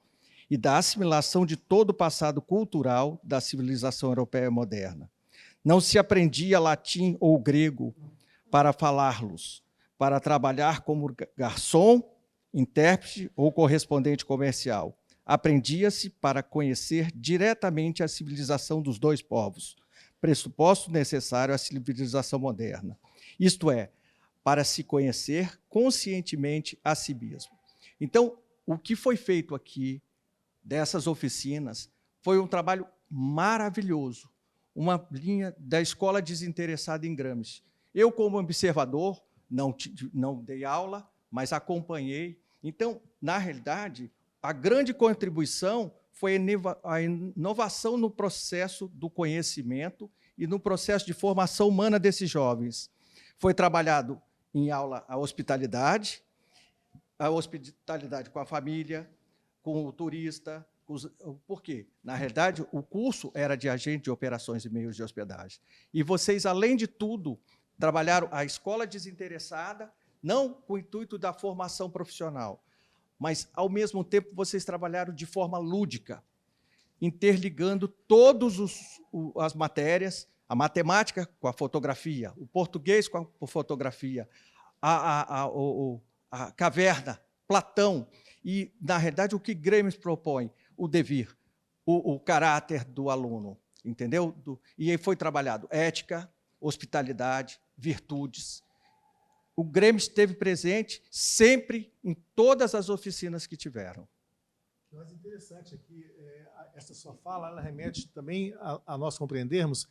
e da assimilação de todo o passado cultural da civilização europeia moderna. Não se aprendia latim ou grego para falá-los, para trabalhar como garçom, intérprete ou correspondente comercial. Aprendia-se para conhecer diretamente a civilização dos dois povos, pressuposto necessário à civilização moderna. Isto é, para se conhecer conscientemente a si mesmo. Então, o que foi feito aqui, dessas oficinas, foi um trabalho maravilhoso, uma linha da escola desinteressada em Gramsci. Eu, como observador, não dei aula, mas acompanhei. Então, na realidade, a grande contribuição foi a inovação no processo do conhecimento e no processo de formação humana desses jovens. Foi trabalhado em aula a hospitalidade com a família, com o turista. Por quê? Na realidade, o curso era de agente de operações e meios de hospedagem. E vocês, além de tudo, trabalharam a escola desinteressada, não com o intuito da formação profissional, mas, ao mesmo tempo, vocês trabalharam de forma lúdica, interligando todas as matérias, a matemática com a fotografia, o português com a fotografia, a caverna, Platão. E, na realidade, o que Gramsci propõe? O devir, o caráter do aluno, entendeu? E aí foi trabalhado ética, hospitalidade, virtudes. O Gramsci esteve presente sempre em todas as oficinas que tiveram. O mais interessante é que essa sua fala ela remete também a nós compreendermos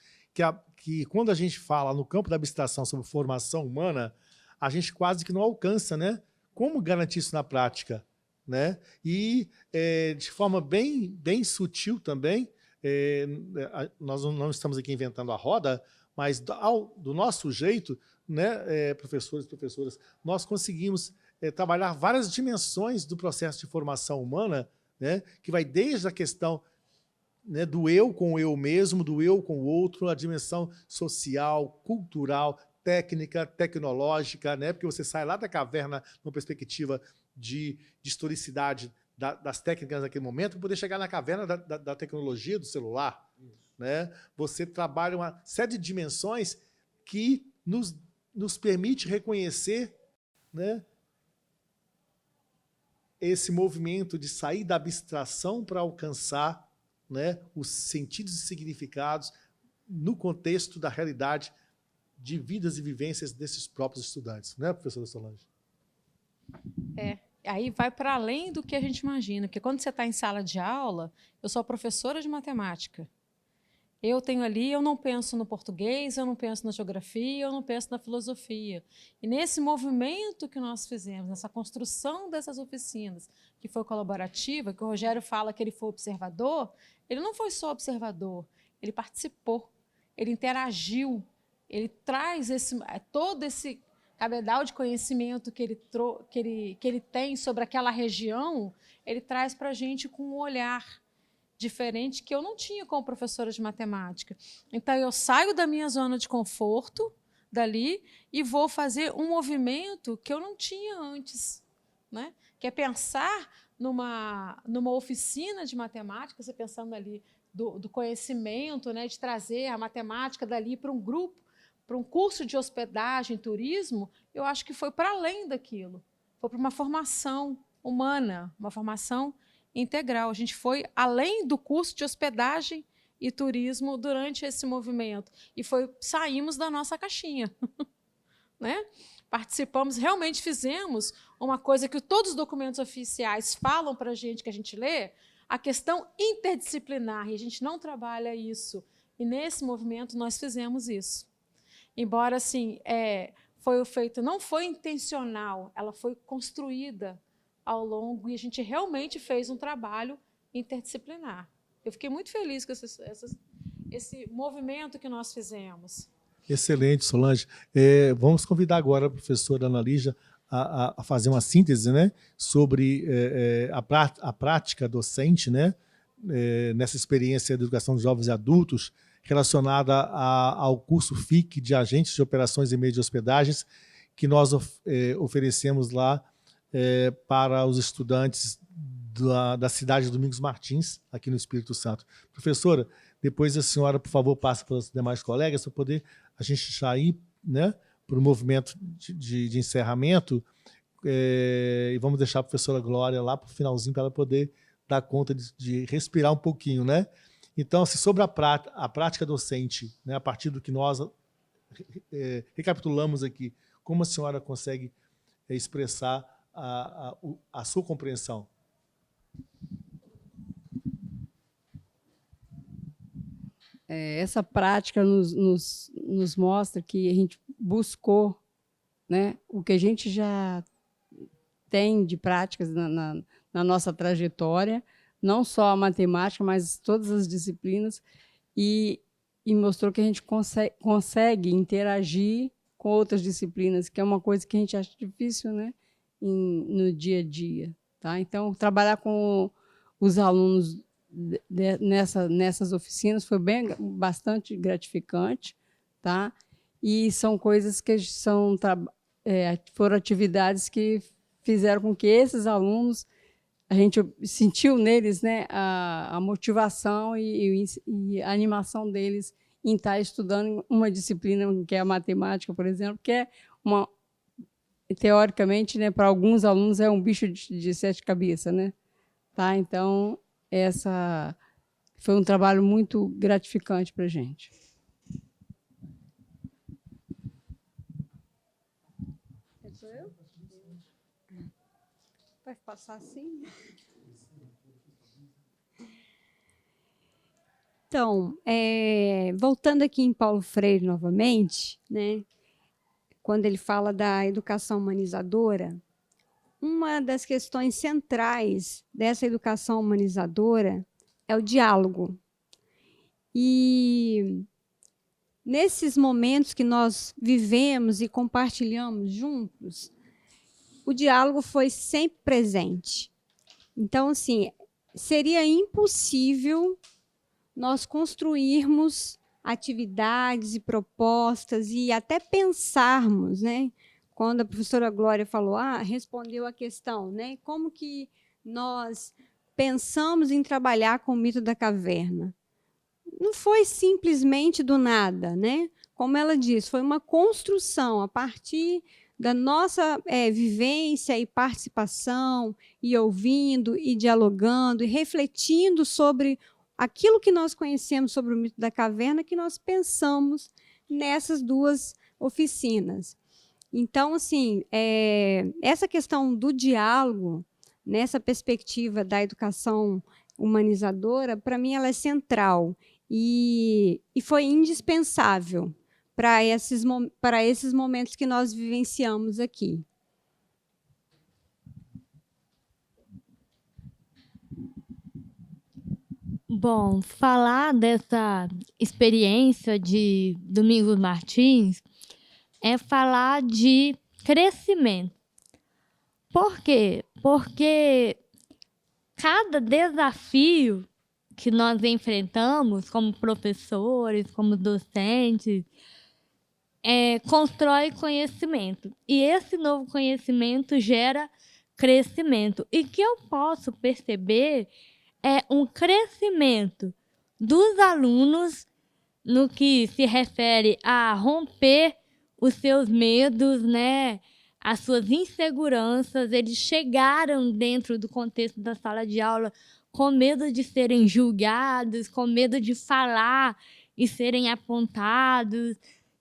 que quando a gente fala no campo da abstração sobre formação humana, a gente quase que não alcança, né? Como garantir isso na prática? Né? E, de forma bem sutil também, nós não estamos aqui inventando a roda, mas do nosso jeito, né, professores e professoras, nós conseguimos trabalhar várias dimensões do processo de formação humana, né, que vai desde a questão, né, do eu com o eu mesmo, do eu com o outro, a dimensão social, cultural, técnica, tecnológica, né, porque você sai lá da caverna numa perspectiva de historicidade das técnicas naquele momento, para poder chegar na caverna da tecnologia do celular. Né? Você trabalha uma série de dimensões que nos permite reconhecer, né, esse movimento de sair da abstração para alcançar, né, os sentidos e significados no contexto da realidade de vidas e vivências desses próprios estudantes. Não é, professora Solange? Aí vai para além do que a gente imagina, porque quando você está em sala de aula, eu sou professora de matemática. Eu tenho ali, eu não penso no português, eu não penso na geografia, eu não penso na filosofia. E nesse movimento que nós fizemos, nessa construção dessas oficinas, que foi colaborativa, que o Rogério fala que ele foi observador, ele não foi só observador, ele participou, ele interagiu, ele traz todo esse cabedal de conhecimento que ele tem sobre aquela região, ele traz para a gente com um olhar diferente que eu não tinha como professora de matemática. Então, eu saio da minha zona de conforto dali e vou fazer um movimento que eu não tinha antes, né? Que é pensar numa oficina de matemática, você pensando ali do conhecimento, né? De trazer a matemática dali para um grupo, para um curso de hospedagem, turismo, eu acho que foi para além daquilo. Foi para uma formação humana, uma formação integral. A gente foi além do curso de hospedagem e turismo durante esse movimento. E saímos da nossa caixinha. Né? Participamos, realmente fizemos uma coisa que todos os documentos oficiais falam para a gente, que a gente lê, a questão interdisciplinar, e a gente não trabalha isso. E nesse movimento nós fizemos isso. Embora, assim, foi feito, não foi intencional, ela foi construída ao longo, e a gente realmente fez um trabalho interdisciplinar. Eu fiquei muito feliz com esse movimento que nós fizemos. Excelente, Solange. Vamos convidar agora a professora Ana Lígia a fazer uma síntese, né, sobre a prática docente, né, nessa experiência de educação de jovens e adultos, relacionada ao curso FIC de Agentes de Operações e Meios de Hospedagens, que nós oferecemos lá para os estudantes da cidade de Domingos Martins, aqui no Espírito Santo. Professora, depois a senhora, por favor, passa para os demais colegas, para poder a gente sair, né, para o movimento de encerramento, e vamos deixar a professora Glória lá para o finalzinho, para ela poder dar conta de respirar um pouquinho, né? Então, assim, sobre a prática docente, né, a partir do que nós recapitulamos aqui, como a senhora consegue expressar a sua compreensão? Essa prática nos mostra que a gente buscou, né, o que a gente já tem de práticas na nossa trajetória, não só a matemática, mas todas as disciplinas, e mostrou que a gente consegue interagir com outras disciplinas, que é uma coisa que a gente acha difícil, né, no dia a dia. Tá? Então, trabalhar com os alunos nessas oficinas foi bastante gratificante, tá? E são coisas que foram atividades que fizeram com que esses alunos, a gente sentiu neles, né, a motivação e a animação deles em estar estudando uma disciplina que é a matemática, por exemplo, que é teoricamente, né, para alguns alunos é um bicho de 7 cabeças, né? Tá? Então, essa foi um trabalho muito gratificante para a gente. Sou eu? Vai passar assim? Então, voltando aqui em Paulo Freire novamente, né, quando ele fala da educação humanizadora, uma das questões centrais dessa educação humanizadora é o diálogo. E nesses momentos que nós vivemos e compartilhamos juntos, o diálogo foi sempre presente. Então, assim, seria impossível nós construirmos atividades e propostas e até pensarmos, né? Quando a professora Glória falou, respondeu a questão, né? Como que nós pensamos em trabalhar com o mito da caverna? Não foi simplesmente do nada, né? Como ela disse, foi uma construção a partir da nossa vivência e participação, e ouvindo, e dialogando, e refletindo sobre aquilo que nós conhecemos sobre o mito da caverna, que nós pensamos nessas duas oficinas. Então, assim, essa questão do diálogo, nessa perspectiva da educação humanizadora, para mim ela é central e foi indispensável para esses momentos que nós vivenciamos aqui. Bom, falar dessa experiência de Domingos Martins é falar de crescimento. Por quê? Porque cada desafio que nós enfrentamos como professores, como docentes, constrói conhecimento. E esse novo conhecimento gera crescimento. E que eu posso perceber é um crescimento dos alunos no que se refere a romper os seus medos, né? As suas inseguranças. Eles chegaram dentro do contexto da sala de aula com medo de serem julgados, com medo de falar e serem apontados.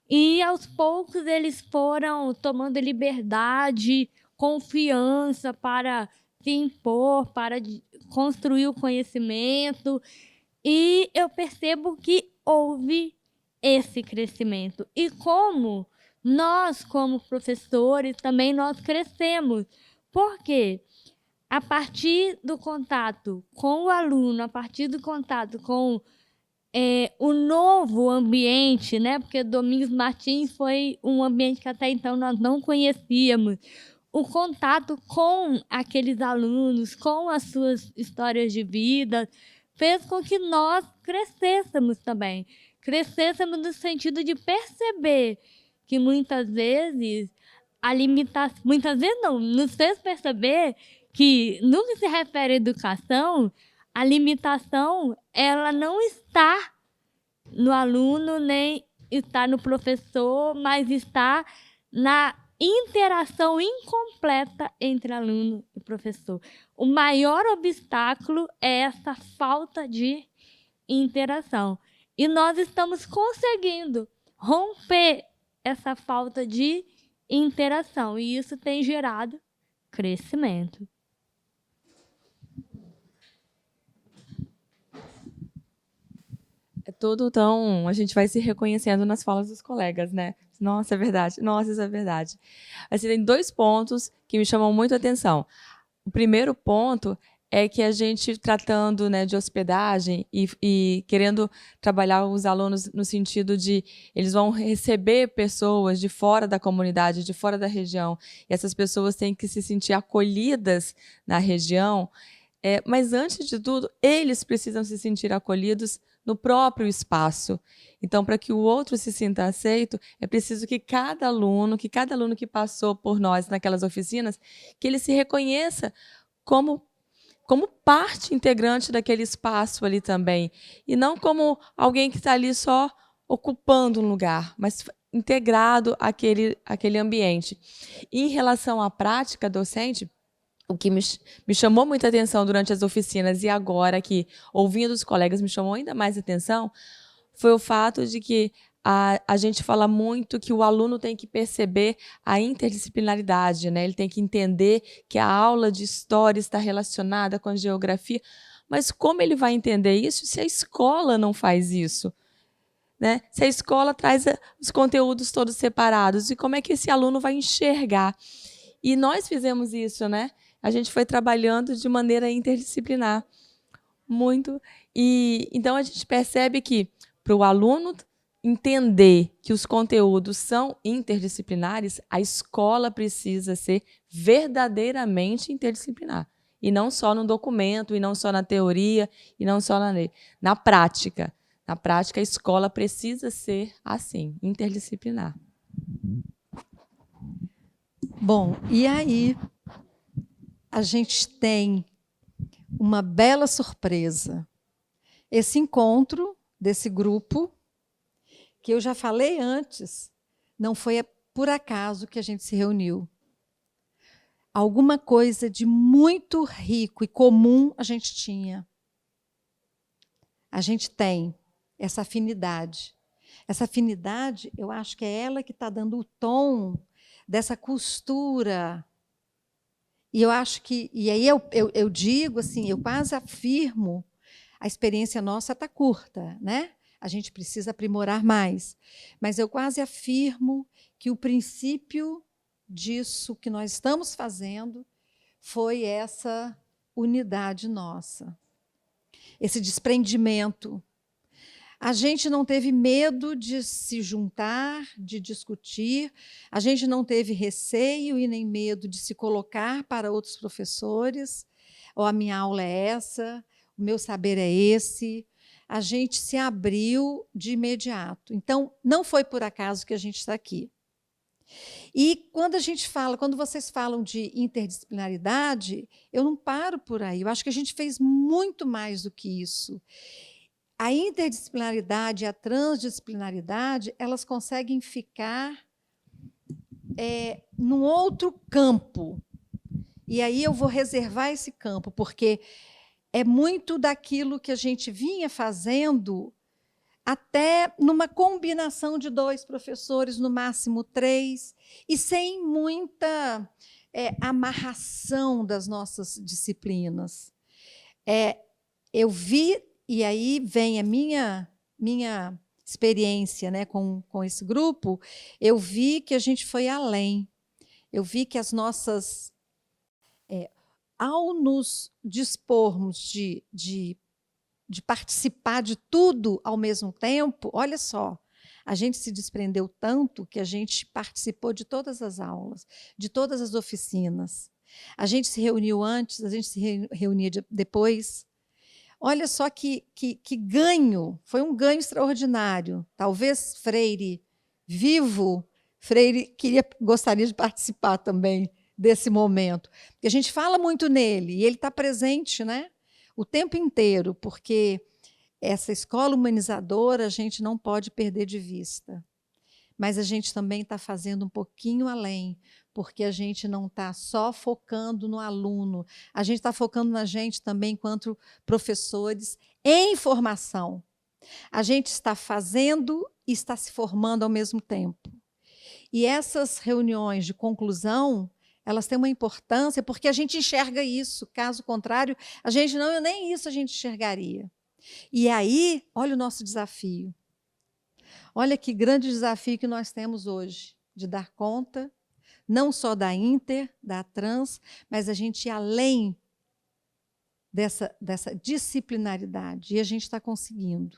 E, aos poucos, eles foram tomando liberdade, confiança para se impor, para construir o conhecimento. E eu percebo que houve esse crescimento. E como nós, como professores, também nós crescemos. Por quê? A partir do contato com o aluno, a partir do contato com o novo ambiente, né? Porque Domingos Martins foi um ambiente que até então nós não conhecíamos. O contato com aqueles alunos, com as suas histórias de vida, fez com que nós crescêssemos também. Crescêssemos no sentido de perceber que muitas vezes a limitação... Muitas vezes não, nos fez perceber que, no que se refere à educação, a limitação ela não está no aluno, nem está no professor, mas está na interação incompleta entre aluno e professor. O maior obstáculo é essa falta de interação. E nós estamos conseguindo romper essa falta de interação. E isso tem gerado crescimento. É tudo tão... A gente vai se reconhecendo nas falas dos colegas, né? Nossa, é verdade. Nossa, isso é verdade. Assim, tem 2 pontos que me chamam muito a atenção. O primeiro ponto é que a gente, tratando, né, de hospedagem e querendo trabalhar os alunos no sentido de eles vão receber pessoas de fora da comunidade, de fora da região, e essas pessoas têm que se sentir acolhidas na região, mas, antes de tudo, eles precisam se sentir acolhidos no próprio espaço. Então, para que o outro se sinta aceito, é preciso que cada aluno que passou por nós naquelas oficinas, que ele se reconheça como parte integrante daquele espaço ali também. E não como alguém que está ali só ocupando um lugar, mas integrado àquele ambiente. E, em relação à prática docente, o que me chamou muita atenção durante as oficinas e agora aqui, ouvindo os colegas, me chamou ainda mais atenção, foi o fato de que a gente fala muito que o aluno tem que perceber a interdisciplinaridade, né? Ele tem que entender que a aula de história está relacionada com a geografia, mas como ele vai entender isso se a escola não faz isso? Né? Se a escola traz os conteúdos todos separados, e como é que esse aluno vai enxergar? E nós fizemos isso, né? A gente foi trabalhando de maneira interdisciplinar. Muito. E então a gente percebe que, para o aluno entender que os conteúdos são interdisciplinares, a escola precisa ser verdadeiramente interdisciplinar. e não só no documento, e não só na teoria, e não só na prática. Na prática, a escola precisa ser assim, interdisciplinar. Bom, e aí a gente tem uma bela surpresa. Esse encontro desse grupo, que eu já falei antes, não foi por acaso que a gente se reuniu. Alguma coisa de muito rico e comum a gente tinha. A gente tem essa afinidade. Essa afinidade, eu acho que é ela que está dando o tom dessa costura. E eu acho que, e aí eu digo assim, eu quase afirmo, a experiência nossa está curta, né? A gente precisa aprimorar mais. Mas eu quase afirmo que o princípio disso que nós estamos fazendo foi essa unidade nossa, esse desprendimento. A gente não teve medo de se juntar, de discutir, a gente não teve receio e nem medo de se colocar para outros professores, ou a minha aula é essa, o meu saber é esse. A gente se abriu de imediato. Então, não foi por acaso que a gente está aqui. E quando vocês falam de interdisciplinaridade, eu não paro por aí. Eu acho que a gente fez muito mais do que isso. A interdisciplinaridade e a transdisciplinaridade, elas conseguem ficar num outro campo. E aí eu vou reservar esse campo, porque é muito daquilo que a gente vinha fazendo, até numa combinação de 2 professores, no máximo 3, e sem muita amarração das nossas disciplinas. Eu vi, e aí vem a minha experiência, né, com esse grupo, eu vi que a gente foi além. Eu vi que as nossas... ao nos dispormos de participar de tudo ao mesmo tempo, olha só, a gente se desprendeu tanto que a gente participou de todas as aulas, de todas as oficinas. A gente se reuniu antes, a gente se reunia depois. Olha só que ganho, foi um ganho extraordinário. Talvez Freire, vivo, Freire gostaria de participar também desse momento. Porque a gente fala muito nele, e ele está presente, né, o tempo inteiro, porque essa escola humanizadora a gente não pode perder de vista. Mas a gente também está fazendo um pouquinho além, porque a gente não está só focando no aluno, a gente está focando na gente também enquanto professores em formação. A gente está fazendo e está se formando ao mesmo tempo. E essas reuniões de conclusão, elas têm uma importância porque a gente enxerga isso, caso contrário, a gente não, nem isso a gente enxergaria. E aí, olha o nosso desafio. Olha que grande desafio que nós temos hoje, de dar conta, não só da inter, da trans, mas a gente ir além dessa disciplinaridade. E a gente está conseguindo.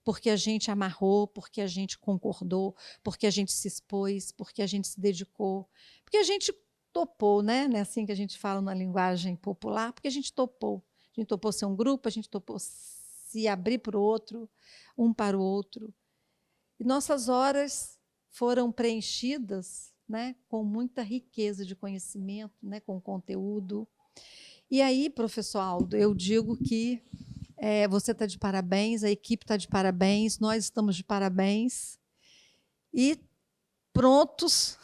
Porque a gente amarrou, porque a gente concordou, porque a gente se expôs, porque a gente se dedicou, porque a gente topou, né? Não é assim que a gente fala na linguagem popular, porque a gente topou. A gente topou ser um grupo, a gente topou se abrir para o outro, um para o outro. E nossas horas foram preenchidas, né, com muita riqueza de conhecimento, né, com conteúdo. E aí, professor Aldo, eu digo que você está de parabéns, a equipe está de parabéns, nós estamos de parabéns e prontos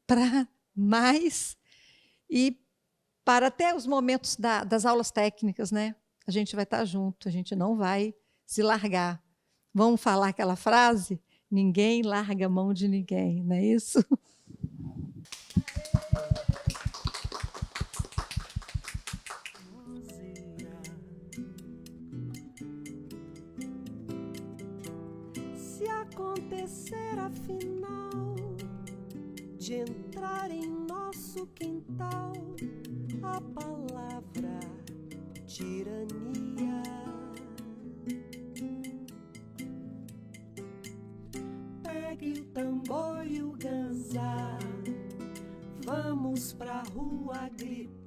para mais e para até os momentos das aulas técnicas, né? A gente vai estar junto, a gente não vai se largar. Vamos falar aquela frase? Ninguém larga a mão de ninguém, não é isso? Se acontecer afinal de entrar em nosso quintal a palavra tirania, pegue o tambor e o ganzá, vamos pra rua gritar.